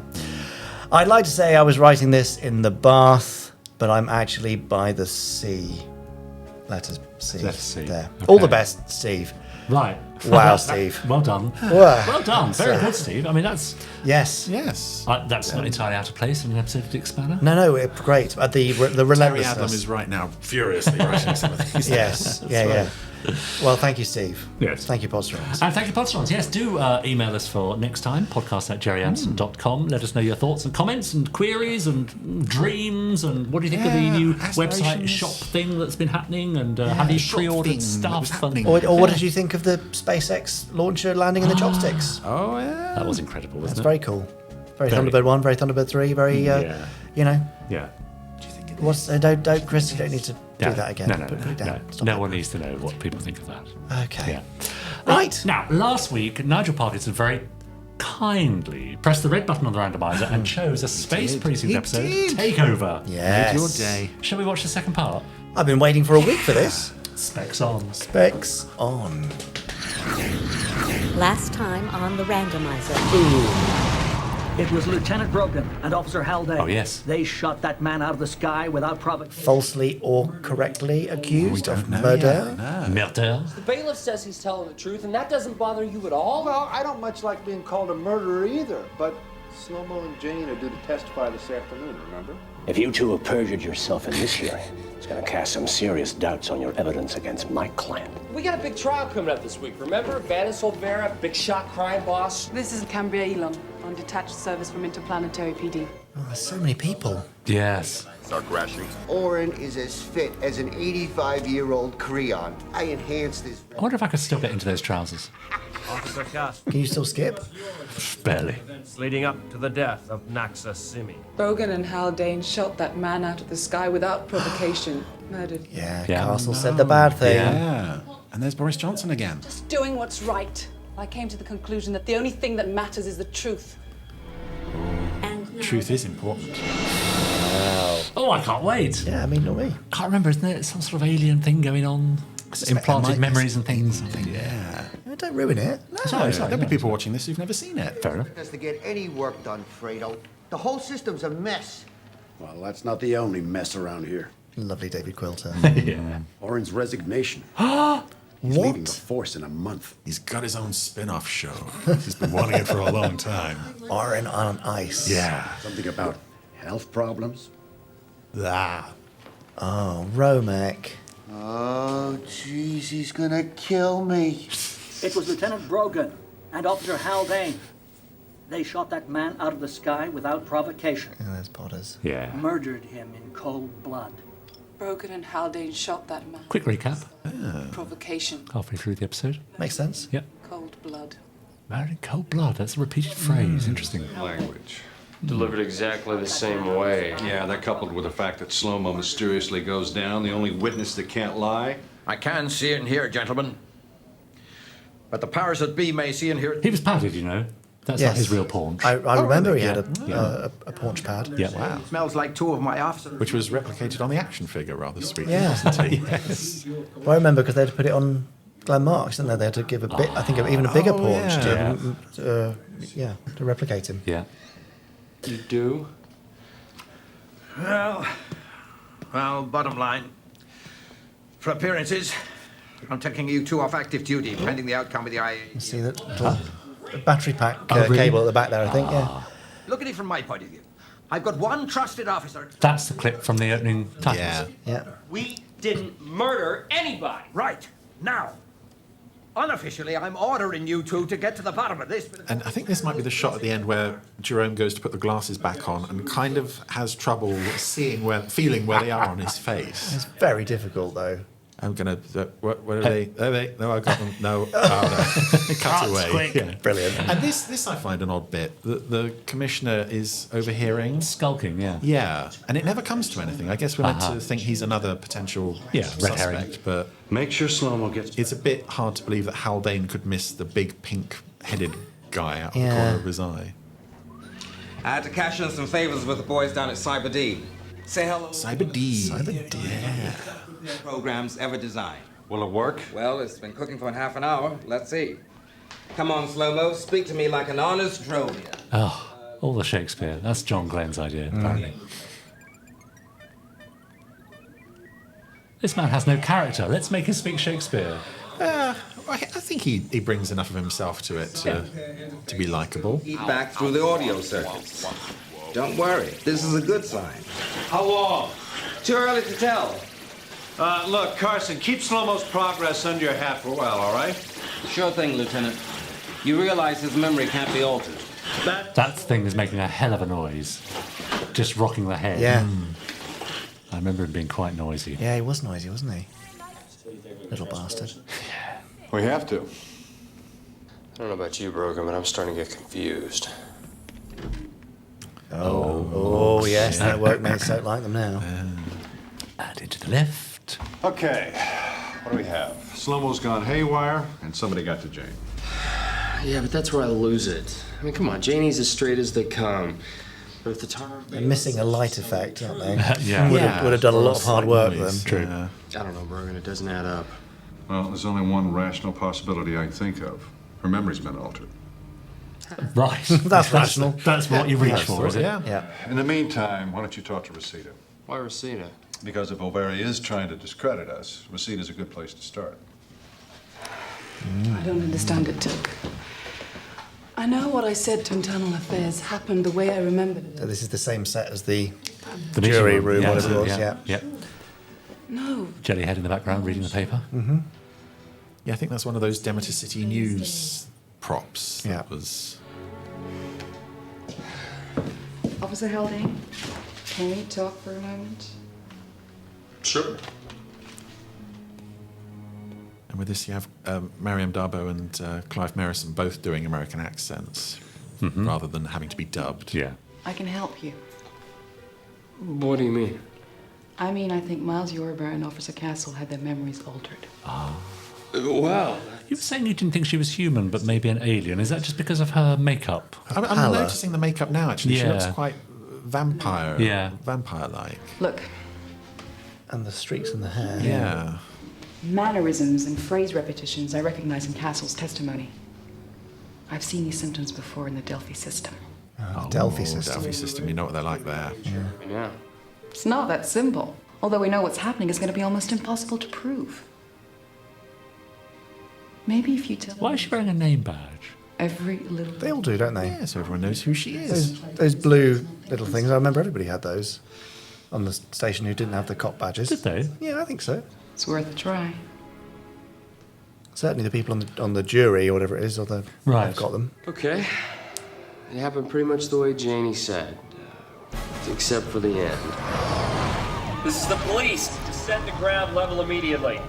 I'd like to say I was writing this in the bath, but I'm actually by the sea. Letter C. There. Okay. All the best, Steve. Right. Wow, Steve. Well done. Wow. Well done. Very good, Steve. I mean, that's Yes. Yes. that's not entirely out of place in an episode of Dick Spanner. No, great. The Terry Adlam relentlessness. is right now furiously writing some of these. Yes. Yeah. Well, thank you, Steve. Yes. Thank you, Podsterons. And thank you, Podsterons. Yes, do email us for next time, podcast@gerryanderson.com. Let us know your thoughts and comments and queries and dreams and what do you think of the new website aspirations. shop thing that's been happening and have you shop thing pre-ordered that was stuff? happening. Or what did you think of the SpaceX launcher landing in the chopsticks? Oh, yeah. That was incredible, That's wasn't very cool. Very Very. Thunderbird 1, very Thunderbird 3, very, Yeah. you know. it? Yeah. Don't, Chris, you don't need to do that again. No, Put it down. Stop No it. one needs to know what people think of that. Okay. Yeah. Right. Now, last week, Nigel Parkinson very kindly pressed the red button on the randomizer and chose a Space Precinct episode, Takeover. Yes. Your day. Shall we watch the second part? I've been waiting for a week for this. Specs on. Specs on. Last time on the randomizer. It was Lieutenant Brogan and Officer Haldane. Oh, yes. They shot that man out of the sky without provocation. Falsely or correctly accused of know murder. yet, Murder. The bailiff says he's telling the truth, and that doesn't bother you at all? Well, I don't much like being called a murderer either, but Slow-Mo and Jane are due to testify this afternoon, remember? If you two have perjured yourself in this hearing, it's going to cast some serious doubts on your evidence against my client. We got a big trial coming up this week, remember? Vanis Olvera, big shot crime boss. This is Cambria Elon on detached service from Interplanetary PD. Oh, there's so many people. Yes. Start crashing. Oren is as fit as an 85-year-old Creon. I enhanced his... I wonder if I could still get into those trousers. Officer Cast. Can you still skip? Barely. Leading up to the death of Naxa Simi. Brogan and Haldane shot that man out of the sky without provocation. Murdered. Yeah, Yeah. Castle said the bad thing. Yeah. And there's Boris Johnson again. Just doing what's right. I came to the conclusion that the only thing that matters is the truth. And Truth is important. Oh, I can't wait. Yeah, I mean, not me. Can't remember, isn't there some sort of alien thing going on? Implanted might- memories and things. Yeah. Don't ruin it. It's all right. There'll be people watching this who've never seen it. Fair enough. Has to get any work done, Fredo. The whole system's a mess. Well, that's not the only mess around here. Lovely David Quilter. Yeah. Oren's resignation. He's leaving the force in a month. He's got his own spin-off show. He's been wanting it for a long time. Oren on ice. Yeah. Something about health problems. Ah. Oh, Romek. Oh, jeez, he's gonna kill me. It was Lieutenant Brogan and Officer Haldane. They shot that man out of the sky without provocation. Oh, there's Potters. Yeah. Murdered him in cold blood. Brogan and Haldane shot that man. Quick recap. Provocation. Halfway through the episode. Makes sense. Yep. Cold blood. Married in cold blood. That's a repeated phrase. Interesting. Language. Delivered exactly the same way. Yeah, that coupled with the fact that Slow-Mo mysteriously goes down, the only witness that can't lie. I can see it and hear it, gentlemen. But the powers that be may see and hear it. He was padded, you know. That's not his real paunch. I remember really? he had Yeah. a paunch pad. Yeah. Wow. Smells like two of my officers. Which was replicated on the action figure rather sweetly, Yeah. wasn't it? Yes. Well, I remember because they had to put it on Glenn Marks, didn't they? They had to give a bit, I think, even a bigger paunch to replicate him. Yeah. You do? Well, bottom line. For appearances, I'm taking you two off active duty, pending the outcome of the IA. You see that little battery pack really? cable at the back there, I think, yeah. Look at it from my point of view. I've got one trusted officer. That's the clip from the opening titles. Yeah. We didn't murder anybody. Right. Now, Unofficially, I'm ordering you two to get to the bottom of this. And I think this might be the shot at the end where Jerome goes to put the glasses back on and kind of has trouble feeling where they are on his face. It's very difficult, though. I'm gonna. What are they? Are they? No, I got them. No. Oh, no. Cut away. Quick. Yeah. Brilliant. And this I find an odd bit. The commissioner is overhearing, skulking. Yeah. Yeah, and it never comes to anything. I guess we're meant to think he's another potential red suspect, herring. but make sure Slow-Mo gets. It's a bit hard to believe that Haldane could miss the big pink-headed guy out of the Yeah. corner of his eye. I had to cash in some favors with the boys down at Cyber D. Say hello. Cyber D. Yeah. Programs ever designed. Will it work? Well, it's been cooking for half an hour. Let's see. Come on, Slow-Mo. Speak to me like an honest drone. Oh, all the Shakespeare. That's John Glenn's idea, apparently. This man has no character. Let's make him speak Shakespeare. I think he brings enough of himself to it to be likable. Back through the audio circuits. Don't worry. This is a good sign. How long? Too early to tell. Look, Carson, keep Slow-Mo's progress under your hat for a while, all right? Sure thing, Lieutenant. You realize his memory can't be altered. That thing is making a hell of a noise. Just rocking the head. Yeah. I remember him being quite noisy. Yeah, he was noisy, wasn't he? Little bastard. We have to. I don't know about you, Brogan, but I'm starting to get confused. Oh, yes, their workmates don't like them now. And into the left. Okay, what do we have? Slow-Mo's gone haywire, and somebody got to Jane. Yeah, but that's where I lose it. I mean, come on, Janie's as straight as they come. But if the tar... They're missing a light effect, aren't they? Yeah. Would have done a lot of hard work for them. True. I don't know, Brogan, it doesn't add up. Well, there's only one rational possibility I can think of. Her memory's been altered. Right. That's rational. That's what you reach for, is it? Yeah. In the meantime, why don't you talk to Reseda? Why Reseda? Because if O'Leary is trying to discredit us, Reseda's a good place to start. I don't understand it, Tuck. I know what I said to Internal Affairs happened the way I remembered it. So this is the same set as the meeting jury room, whatever it was. Yeah. No. Jellyhead in the background reading the paper. Mm-hmm. Yeah, I think that's one of those Demeter City News props. Yeah. That was. Officer Haldane, can we talk for a moment? Sure. And with this, you have Mariam Darbo and Clive Merrison both doing American accents rather than having to be dubbed. Yeah. I can help you. What do you mean? I mean, I think Miles Yorba and Officer Castle had their memories altered. Wow. You were saying you didn't think she was human, but maybe an alien. Is that just because of her makeup? I'm noticing the makeup now, actually. She Yeah. looks quite vampire-like. Look. And the streaks in the hair. Yeah. Mannerisms and phrase repetitions I recognize in Castle's testimony. I've seen these symptoms before in the Delphi system. Delphi system. Delphi system, you know what they're like there. Yeah. It's not that simple. Although we know what's happening is going to be almost impossible to prove. Maybe if you tell Why is she wearing a name badge? every little... They all do, don't they? Yeah, so everyone knows who she is. Those blue little things, I remember everybody had those on the station who didn't have the cop badges. Did they? Yeah, I think so. It's worth a try. Certainly the people on the jury or whatever it is, or the Right. have got them. Okay. It happened pretty much the way Janie said. Except for the end. This is the police. Descend to ground level immediately.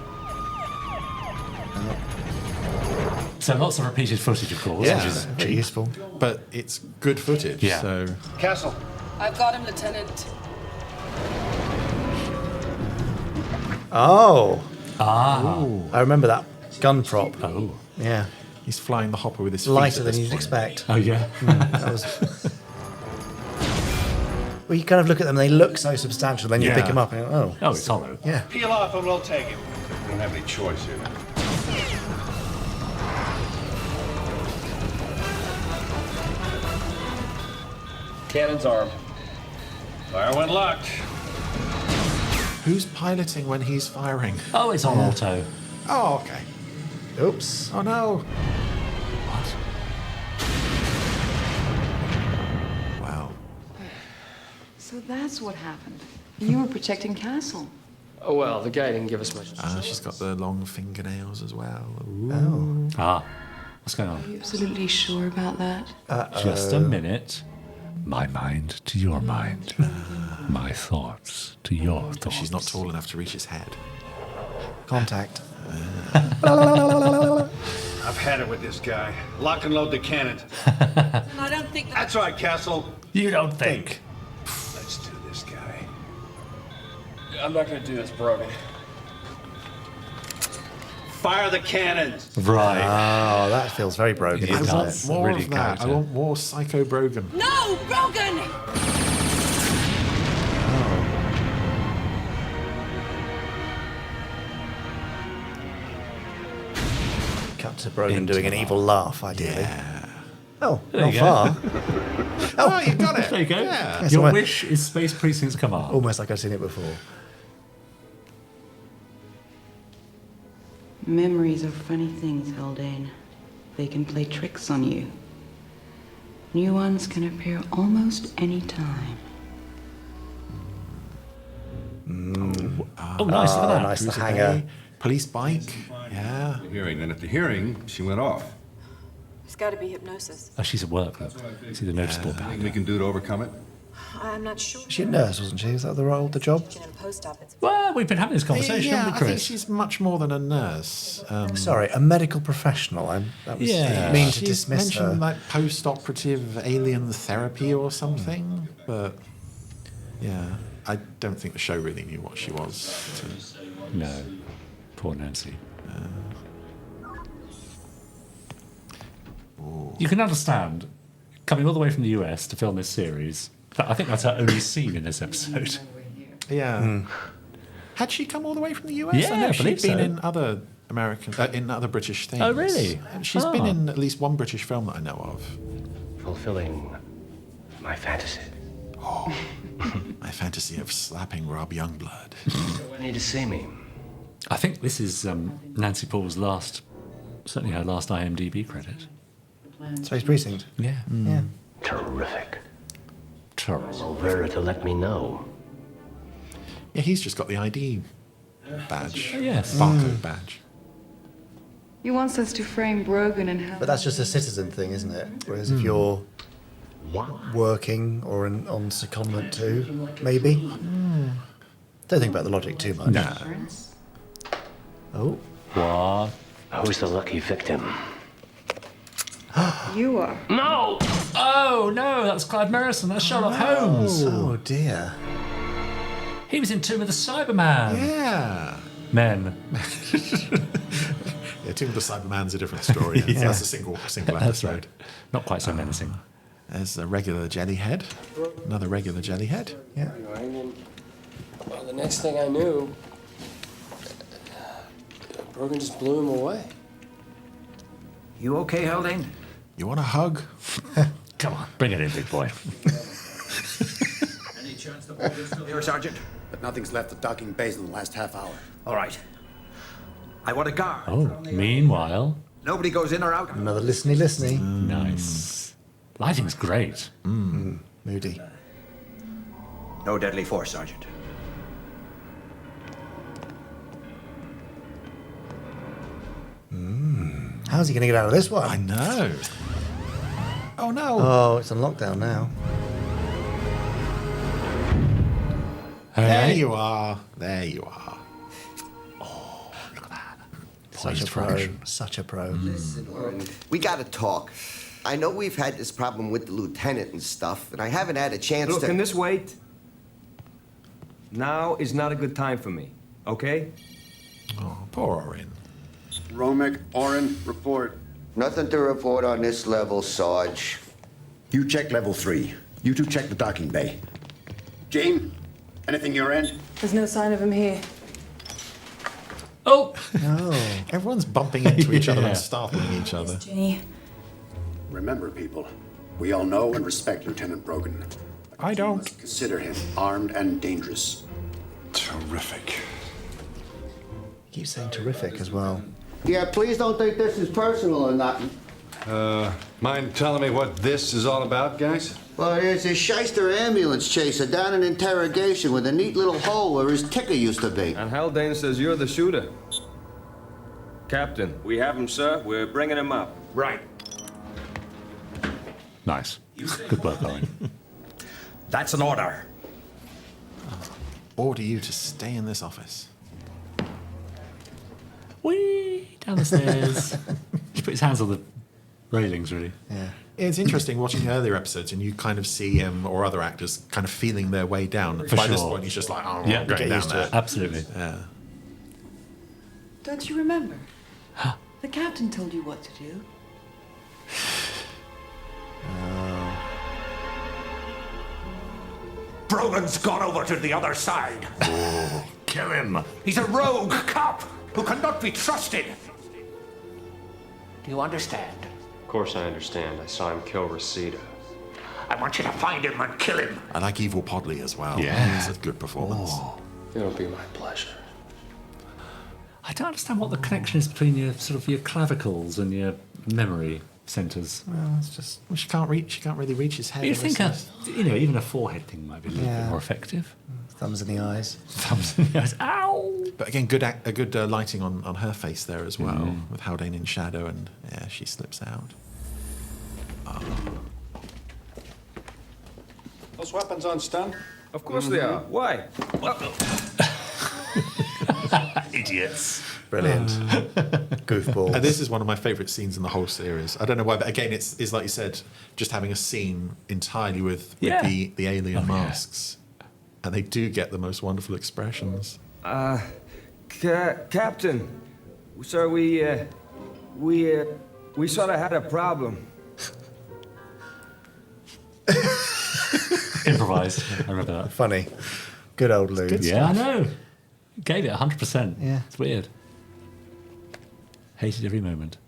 So lots of repeated footage, of course, Yeah. which is Very cheap. useful. But it's good footage, Yeah. so... Castle. I've got him, Lieutenant. Oh! Ah. I remember that gun prop. Oh. Yeah. He's flying the hopper with his feet Lighter at than this you'd point. expect. Oh, yeah. That was... Well, you kind of look at them, they look so substantial, then you Yeah. pick them up and you go, Oh, it's hollow. yeah. Peel off and we'll take him. We don't have any choice here. Cannon's armed. Fire when locked. Who's piloting when he's firing? Oh, it's on auto. Oh, okay. Oops. Oh, no. Wow. So that's what happened. You were protecting Castle. Oh, well, the guy didn't give us much. She's got the long fingernails as well. Ooh. Oh. Ah, what's going Are on? you absolutely sure about that? Just a minute. My mind to your mind. My thoughts to your thoughts. She's not tall enough to reach his head. Contact. I've had it with this guy. Lock and load the cannon. I don't think That's right, Castle. You don't think. Let's do this, guy. I'm not gonna do this, Brogan. Fire the cannons. Right. Oh, that feels very Brogan. I want doesn't it? more really of that. I character. want more Psycho Brogan. No, Brogan! Cut to Brogan doing an evil laugh, ideally. Yeah. Oh, There not you go. far. Oh, you got it. There you go. Yeah. Yes, Your I- wish is Space Precinct's command. Almost like I've seen it before. Memories are funny things, Haldane. They can play tricks on you. New ones can appear almost any time. Oh, nice. Look at that. Nice, the Cruiser hanger. Bay, police bike. Yeah. Hearing. Then at the hearing, she went off. It's got to be hypnosis. Oh, she's at work. Look. See the noticeable Anything bag. we can do to overcome it? I'm not sure. She a nurse, wasn't she? Is that the role, the job? In post-op, it's Well, we've been having this conversation, Yeah, haven't I we, think Chris? she's much more than a nurse. Sorry, a medical professional. That was Yeah. mean to She's dismiss her. mentioned like post-operative alien therapy or something, but yeah, I don't think the show really knew what she was. No. Poor Nancy. You can understand, coming all the way from the US to film this series, I think that's her only scene in this episode. Yeah. Had she come all the way from the US? Yeah, I know I she'd believe been so. in other in other British things. Oh, really? She's been Oh. in at least one British film that I know of. Fulfilling my fantasy. My fantasy of slapping Rob Youngblood. You need to see me. I think this is Nancy Paul's certainly her last IMDb credit. Space Precinct. Yeah. Yeah. Terrific. Terrible. Vera to let me know. Yeah, he's just got the ID badge. Oh, yes. Barcode badge. He wants us to frame Brogan and how. But that's just a citizen thing, isn't it? Whereas if you're working or on secondment too, maybe. Don't think about the logic too much. No. Oh. What? Who's the lucky victim? You are. No! Oh, no, that's Clive Merrison. That's Sherlock Holmes. Oh, dear. He was in Tomb of the Cyberman. Yeah. Men. Yeah, Tomb of the Cyberman's a different story. Yeah. That's a single That's episode. right. Not quite so menacing. There's a regular jellyhead. Another regular jellyhead. Yeah. Well, the next thing I knew, Brogan just blew him away. You okay, Haldane? You want a hug? Come on, bring it in, big boy. Any chance the boat is still here, Sergeant? But nothing's left of docking bays in the last half hour. All right. I want a guard. Oh, meanwhile. Nobody goes in or out. Another listeny. Nice. Lighting's great. Moody. No deadly force, Sergeant. How's he going to get out of this one? I know. Oh no. Oh, it's on lockdown now. There you are. There you are. Such a pro. Such a pro. We gotta talk. I know we've had this problem with the lieutenant and stuff, and I haven't had a chance Look, to... can this wait? Now is not a good time for me, okay? Oh, poor Orin. Romick, Orin, report. Nothing to report on this level, Sarge. You check level 3. You two check the docking bay. Jane, anything your end? There's no sign of him here. Oh! No. Everyone's bumping into each other Yeah. and startling each other. Jenny. Remember, people, we all know and respect Lieutenant Brogan. I don't. Consider him armed and dangerous. Terrific. Keep saying terrific as well. Yeah, please don't think this is personal or nothing. Mind telling me what this is all about, guys? Well, it's a shyster ambulance chaser down an interrogation with a neat little hole where his ticker used to be. And Haldane says you're the shooter. Captain. We have him, sir. We're bringing him up. Right. Nice. Good work, Owen. That's an order. Order you to stay in this office. Whee! Down the stairs. He put his hands on the railings, really. Yeah. It's interesting watching earlier episodes, and you kind of see him or other actors kind of feeling their way down. For By this sure. point, he's just like, oh, Yeah, I'm going get down used to there. it. Absolutely. Yeah. Don't you remember? The captain told you what to do. Brogan's gone over to the other side. Oh, kill him. He's a rogue cop who cannot be trusted. Do you understand? Of course I understand. I saw him kill Reseda. I want you to find him and kill him. I like Evil Podley as well. Yeah. It's a good performance. It'll be my pleasure. I don't understand what the connection is between your sort of your clavicles and your memory centres. Well, it's just she can't really reach his head. You'd think even a forehead thing might be a little bit more effective. Thumbs in the eyes. Thumbs in the eyes. Ow! But again, good lighting on her face there as well, with Haldane in shadow, and yeah, she slips out. Those weapons on stun? Of course they are. Why? Idiots. Brilliant. Goofballs. And this is one of my favourite scenes in the whole series. I don't know why, but again, it's like you said, just having a scene entirely with the alien masks. And they do get the most wonderful expressions. Captain. Sir, we sort of had a problem. Improvised. I remember that. Funny. Good old Lou. Yeah, I know. Gave it 100%. Yeah. It's weird. Hated every moment.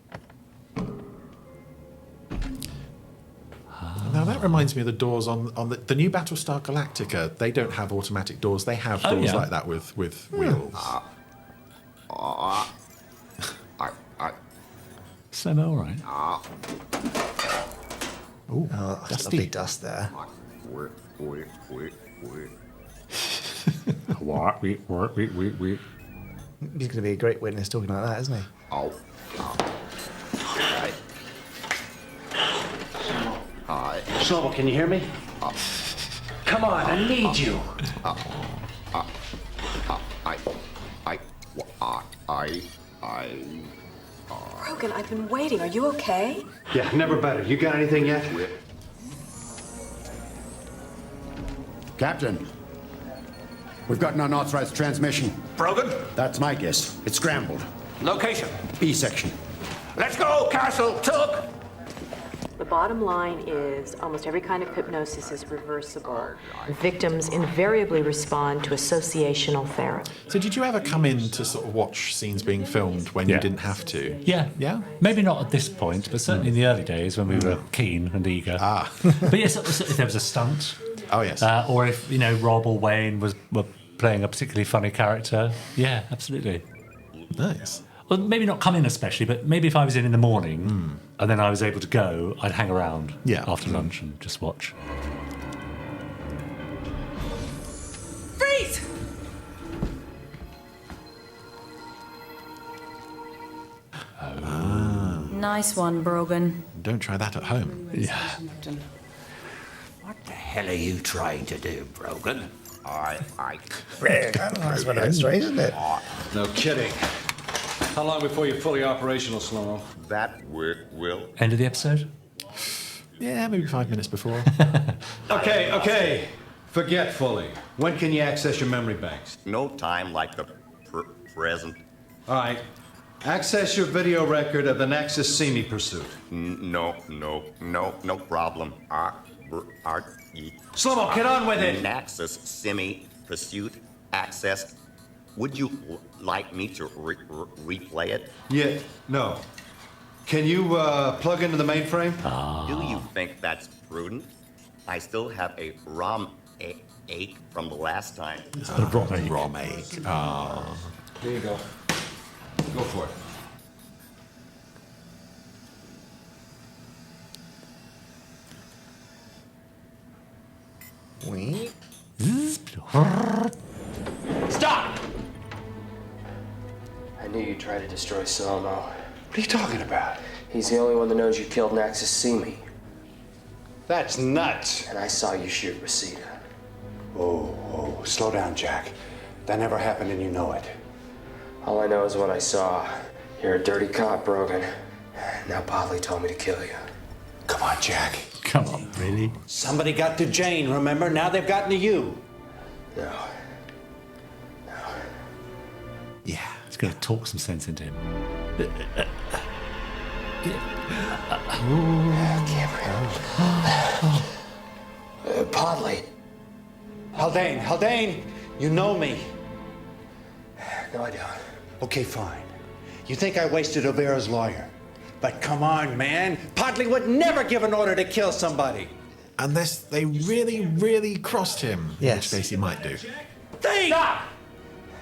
Now that reminds me of the doors on the new Battlestar Galactica. They don't have automatic doors. They have doors like that with wheels. Semi all right. Oh, that's lovely dust there. He's going to be a great witness talking like that, isn't he? Slobo, can you hear me? Come on, I need you. Brogan, I've been waiting. Are you okay? Yeah, never better. You got anything yet? Captain, we've got an unauthorized transmission. Brogan? That's my guess. It's scrambled. Location. B section. Let's go, Castle. Took. The bottom line is almost every kind of hypnosis is reversible. Victims invariably respond to associational therapy. So did you ever come in to sort of watch scenes being filmed when you didn't have to? Yeah. Yeah? Maybe not at this point, but certainly in the early days when we were keen and eager. But yes, if there was a stunt. Oh, yes. Or if, Rob or Wayne were playing a particularly funny character. Yeah, absolutely. Nice. Well, maybe not come in especially, but maybe if I was in the morning and then I was able to go, I'd hang around after lunch and just watch. Freeze! Nice one, Brogan. Don't try that at home. Yeah. What the hell are you trying to do, Brogan? That's one of it straight, isn't it? No kidding. How long before you're fully operational, Slomo? That will. End of the episode? Yeah, maybe 5 minutes before. Okay. Forget fully. When can you access your memory banks? No time like the present. All right. Access your video record of the Nexus Simi pursuit. No problem. Slomo, get on with it. Nexus Simi pursuit access. Would you like me to replay it? Yeah, no. Can you plug into the mainframe? Do you think that's prudent? I still have a ROM ache from the last time. ROM ache. Here you go. Go for it. We. Stop! I knew you'd try to destroy Slow-Mo. What are you talking about? He's the only one that knows you killed Naxus Simi. That's nuts. And I saw you shoot Reseda. Oh, slow down, Jack. That never happened and you know it. All I know is what I saw. You're a dirty cop, Brogan. Now Podley told me to kill you. Come on, Jack. Come on, really? Somebody got to Jane, remember? Now they've gotten to you. No. Yeah, it's going to talk some sense into him. Podley. Haldane, you know me. No, I don't. Okay, fine. You think I wasted O'Bara's lawyer. But come on, man. Podley would never give an order to kill somebody. Unless they really, really crossed him. Yes. In which case he might do. Stop!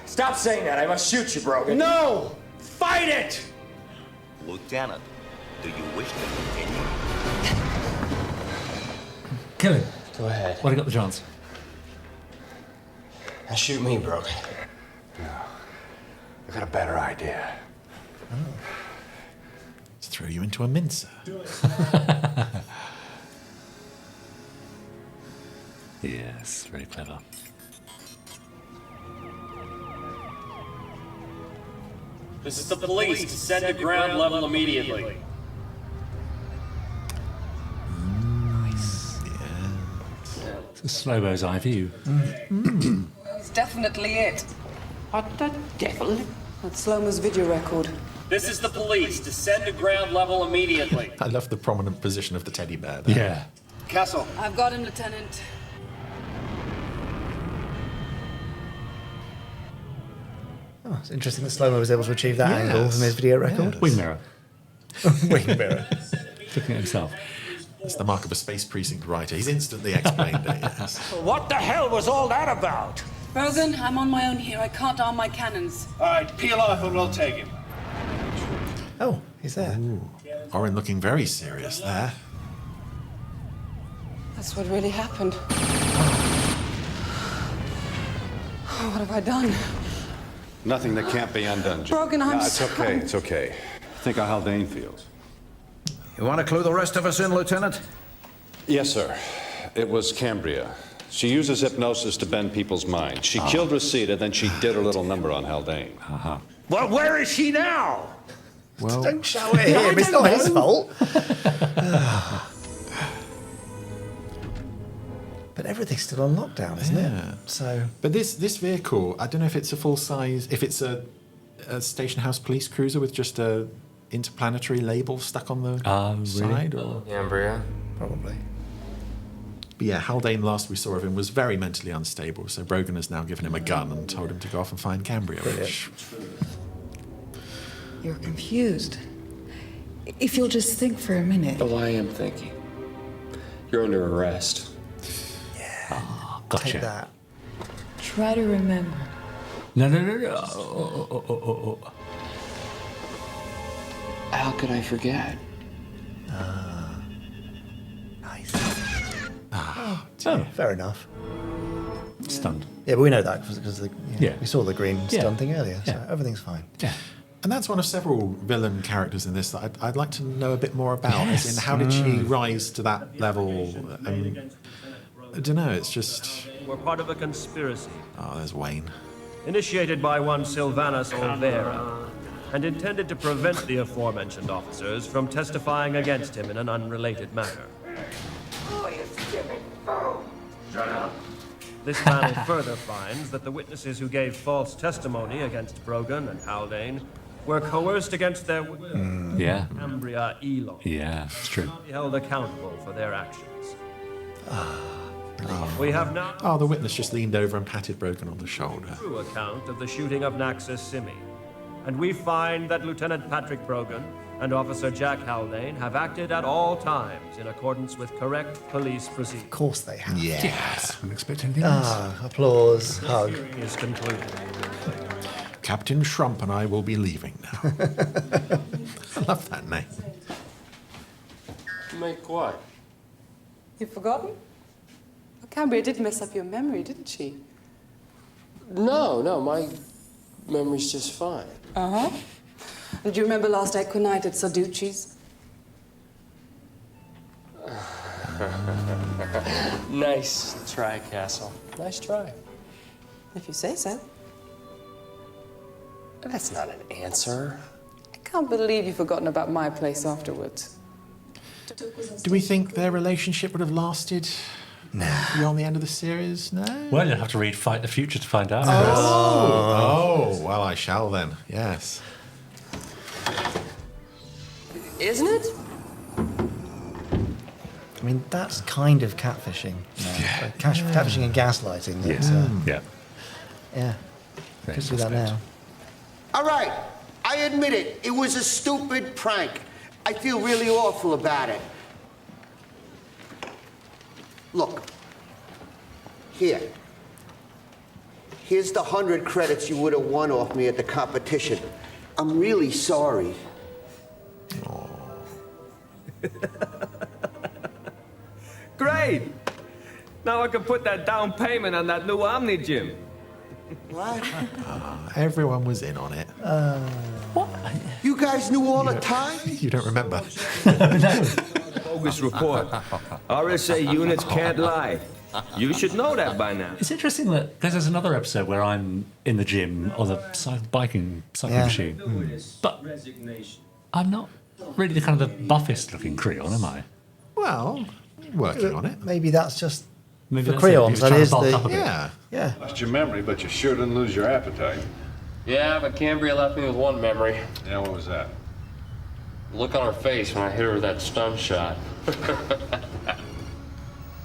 Stop saying that. I must shoot you, Brogan. No! Fight it! Lieutenant, do you wish to continue? Kill him. Go ahead. What, I got the chance? Now shoot me, Brogan. I got a better idea. Let's throw you into a mincer. Yes, very clever. This is the police. Descend to ground level immediately. Nice. Yeah. It's a Slow-Mo's eye view. That's definitely it. What the devil? That's Slow-Mo's video record. This is the police. Descend to ground level immediately. I love the prominent position of the teddy bear there. Yeah. Castle. I've got him, Lieutenant. Oh, it's interesting that Slow-Mo was able to achieve that angle from his video record. Wing mirror. Wing mirror. Looking at himself. It's the mark of a space precinct writer. He's instantly explained it, yes. What the hell was all that about? Brogan, I'm on my own here. I can't arm my cannons. All right, peel off and we'll take him. Oh, he's there. Ooh. Orin looking very serious there. That's what really happened. Oh, what have I done? Nothing that can't be undone, Jim. Brogan, I'm It's sorry. okay, it's okay. Think how Haldane feels. You want to clue the rest of us in, Lieutenant? Yes, sir. It was Cambria. She uses hypnosis to bend people's minds. She killed Reseda, then she did her little number on Haldane. Well, where is she now? Well, Don't shout at him. It's not his fault. But everything's still on lockdown, isn't it? So, but this vehicle, I don't know if it's a full size, if it's a station house police cruiser with just a interplanetary label stuck on the side, or Cambria. probably. But yeah, Haldane, last we saw of him, was very mentally unstable. So Brogan has now given him a gun and told him to go off and find Cambria. Which You're confused. If you'll just think for a minute. Oh, I am thinking. You're under arrest. Gotcha. Take that. Try to remember. No. How could I forget? Nice. Fair enough. Stunned. Yeah, but we know that because Yeah. we saw the green Yeah. stun thing earlier, so Yeah. everything's fine. Yeah. And that's one of several villain characters in this that I'd like to know a bit more about. Yes. As in, how did she rise to that level? I don't know, it's just... We're part of a conspiracy. Oh, there's Wayne. Initiated by one Sylvanus Olvera, and intended to prevent the aforementioned officers from testifying against him in an unrelated matter. Oh, you stupid fool. Shut up. This panel further finds that the witnesses who gave false testimony against Brogan and Haldane were coerced against their will. Yeah. Cambria Elon. Yeah, it's true. Be held accountable for their actions. We have now Oh, the witness just leaned over and patted Brogan on the shoulder. a true account of the shooting of Naxus Simi, and we find that Lieutenant Patrick Brogan and Officer Jack Haldane have acted at all times in accordance with correct police procedure. Of course they have. Yes. I'm expecting anything else. Applause, hug. Is concluded. Captain Shrump and I will be leaving now. I love that name. Make what? You've forgotten? A Cambria did mess up your memory, didn't she? No, my memory's just fine. Uh-huh. And do you remember last Equinite at Sarducci's? Nice try, Castle. Nice try. If you say so. That's not an answer. I can't believe you've forgotten about my place afterwards. Do we think their relationship would have lasted beyond the end of the series? No. Well, you'll have to read Fight the Future to find out. Oh, well, I shall then. Yes. Isn't it? I mean, that's kind of catfishing. Catfishing and gaslighting. Yes. Yeah. Yeah. Could do that now. All right, I admit it. It was a stupid prank. I feel really awful about it. Look. Here. Here's the 100 credits you would have won off me at the competition. I'm really sorry. Great! Now I can put that down payment on that new Omni Gym. What? Everyone was in on it. What? You guys knew all the time? You don't remember? Bogus report. RSA units can't lie. You should know that by now. It's interesting that because there's another episode where I'm in the gym on the cycling machine, but I'm not really the kind of the buffest looking Creon, am I? Well, working on it. Maybe that's just Maybe for that's it. He Creons. was That trying to is bulk the up a bit. yeah. Lost your memory, but you sure didn't lose your appetite. Yeah, but Cambria left me with one memory. Yeah, what was that? Look on her face when I hit her with that stun shot.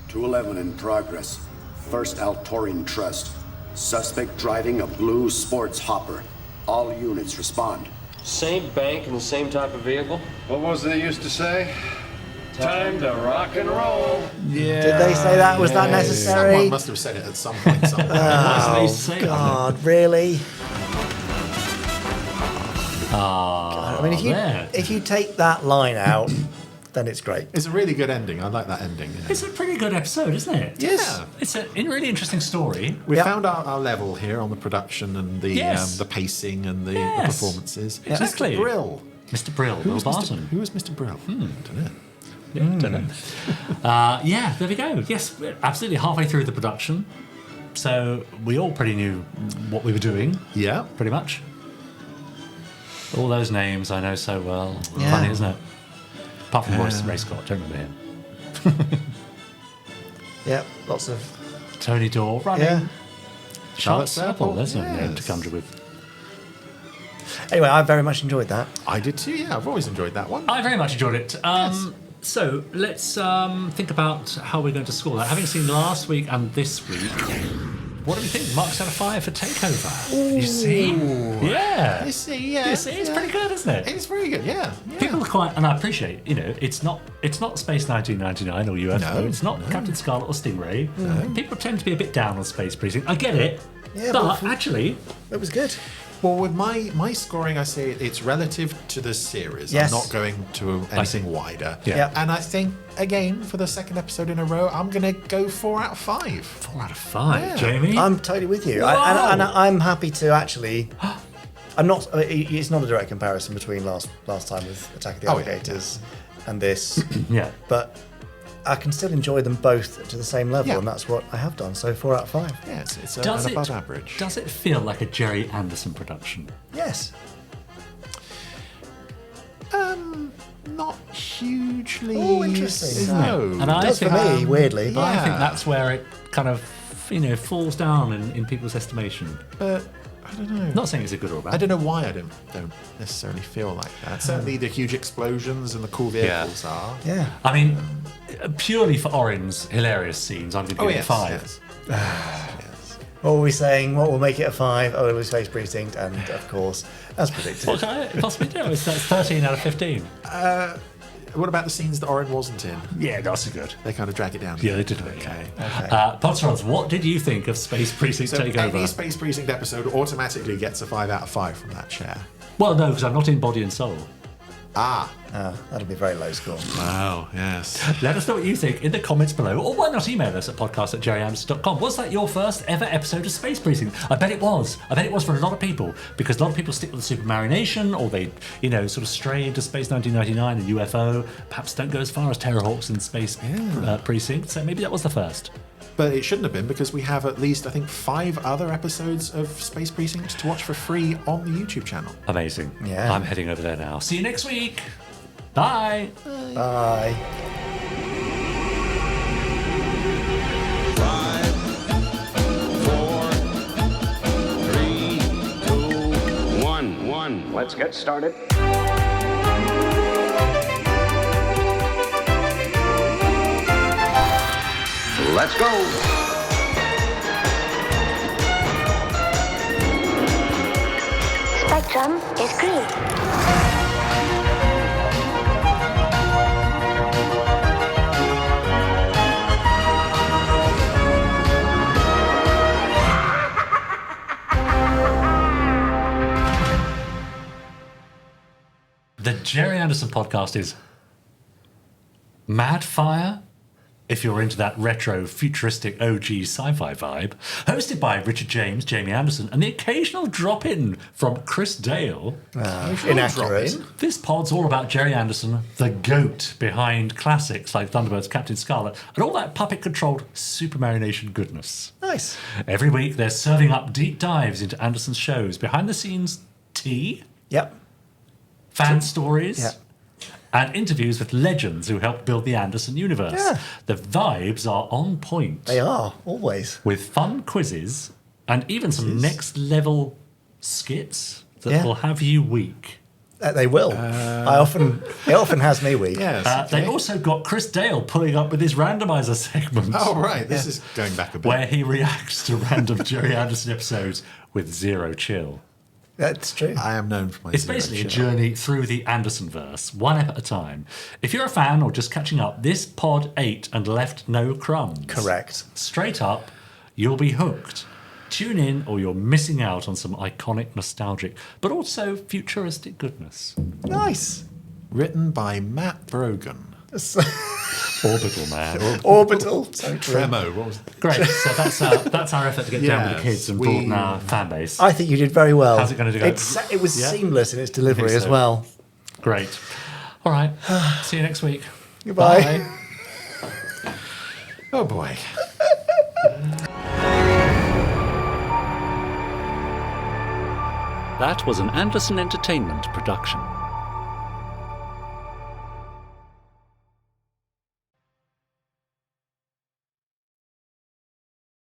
211 in progress. First Altorian Trust. Suspect driving a blue sports hopper. All units respond. Same bank and the same type of vehicle? What was it they used to say? Time to rock and roll. Yeah. Did they say that? Was that necessary? Someone must have said it at some point. Oh, God, really? I I mean, if you take that line out, then it's great. It's a really good ending. I like that ending. Yeah. It's a pretty good episode, isn't it? Yes. Yeah. It's a really interesting story. We found our level here on the production and the pacing and the performances. Exactly. Mr. Brill. Mr. Brill. Who was Barton. Who was Mr. Brill? I don't know. Yeah, don't know. Yeah, there we go. Yes, we're absolutely halfway through the production. So we all pretty knew what we were doing. Yeah. Pretty much. All those names I know so well. Yeah. Funny, isn't it? Apart from Ray Scott, don't remember him. Yeah, lots of Tony Dorr running. Yeah. Charlotte Serple, there's no yes. name to conjure with. Anyway, I very much enjoyed that. I did too, yeah. I've always enjoyed that one. I very much enjoyed it. So let's think about how we're going to score that. Having seen last week and this week, what do we think? Marks out of 5 for Takeover. You see? Yeah. You see, yeah. You see, it's pretty good, isn't it? It's very good, yeah. People are quite, and I appreciate, it's not Space 1999 or UFO. No, it's not Captain Scarlet or Stingray. No. People tend to be a bit down on Space Precinct. I get it. Yeah, but actually, it was good. Well, with my scoring, I say it's relative to the series. Yes. I'm not going to anything wider. Yeah. And I think, again, for the second episode in a row, I'm going to go 4 out of 5. 4 out of 5, Yeah. Jamie. I'm totally with you. Whoa. And I'm happy to actually. I'm not. It's not a direct comparison between last time with Attack of the Alligators and this. Yeah. But I can still enjoy them both to the same level, Yeah. and that's what I have done. So 4 out of 5. Yeah, it's Does an it- above average. Does it feel like a Gerry Anderson production? Yes. Not hugely. Oh, interesting. No. And I Does for think, me, weirdly. But I think Yeah. that's where it kind of, falls down in people's estimation. But I don't know. Not saying it's a good or bad. I don't know why I don't necessarily feel like that. Certainly the huge explosions and the cool vehicles are. Yeah. I mean, purely for Orin's hilarious scenes, I'm going to give it a 5. Yes. What were we saying? What will make it a 5? Oh, it was Space Precinct, and of course, as predicted. What can I possibly do? That's 13 out of 15. What about the scenes that Orin wasn't in? Yeah, that's good. They kind of drag it down. Yeah, they did. Okay. Podsterons, what did you think of Space Precinct So any Takeover? Space Precinct episode automatically gets a 5 out of 5 from that chair. Well, no, because I'm not in Body and Soul. That'll be very low score. Wow, yes. Let us know what you think in the comments below, or why not email us at podcast@gerryanderson.com. Was that your first ever episode of Space Precinct? I bet it was. I bet it was for a lot of people, because a lot of people stick with the Supermarination, or they, sort of stray into Space 1999 and UFO, perhaps don't go as far as Terrorhawks in Space Precinct, so maybe that was the first. But it shouldn't have been, because we have at least, I think, 5 other episodes of Space Precinct to watch for free on the YouTube channel. Amazing. Yeah. I'm heading over there now. See you next week. Bye. Bye. 5, 4, 3, 2, 1. Let's get started. Let's go. Spectrum is green. The Gerry Anderson podcast is Mad Fire, if you're into that retro, futuristic OG sci-fi vibe, hosted by Richard James, Jamie Anderson, and the occasional drop-in from Chris Dale. Inaccurate. This pod's all about Gerry Anderson, the GOAT behind classics like Thunderbirds, Captain Scarlet, and all that puppet-controlled Supermarination goodness. Nice. Every week, they're serving up deep dives into Anderson's shows, behind-the-scenes tea, Yep. fan stories, Yep. and interviews with legends who helped build the Anderson universe. Yeah. The vibes are on point. They are, always. With fun quizzes and even some next level skits that will have you weak. They will. It often has me weak. Yes. They also got Chris Dale pulling up with his randomizer segment. Oh, right. This is going back a bit. Where he reacts to random Gerry Anderson episodes with zero chill. That's true. I am known for my It's basically a journey through the Andersonverse, one ep at a time. If you're a fan or just catching up, this pod ate and left no crumbs. Correct. Straight up, you'll be hooked. Tune in or you're missing out on some iconic, nostalgic, but also futuristic goodness. Nice. Written by Matt Brogan. Orbital, man. Orbital. So true. Tremo. What was Great. So that's our effort to get down with the kids and broaden our fan base. I think you did very well. How's it going to go? It was seamless in its delivery so. as well. Great. All right. See you next week. Goodbye. Bye. Oh, boy. That was an Anderson Entertainment production.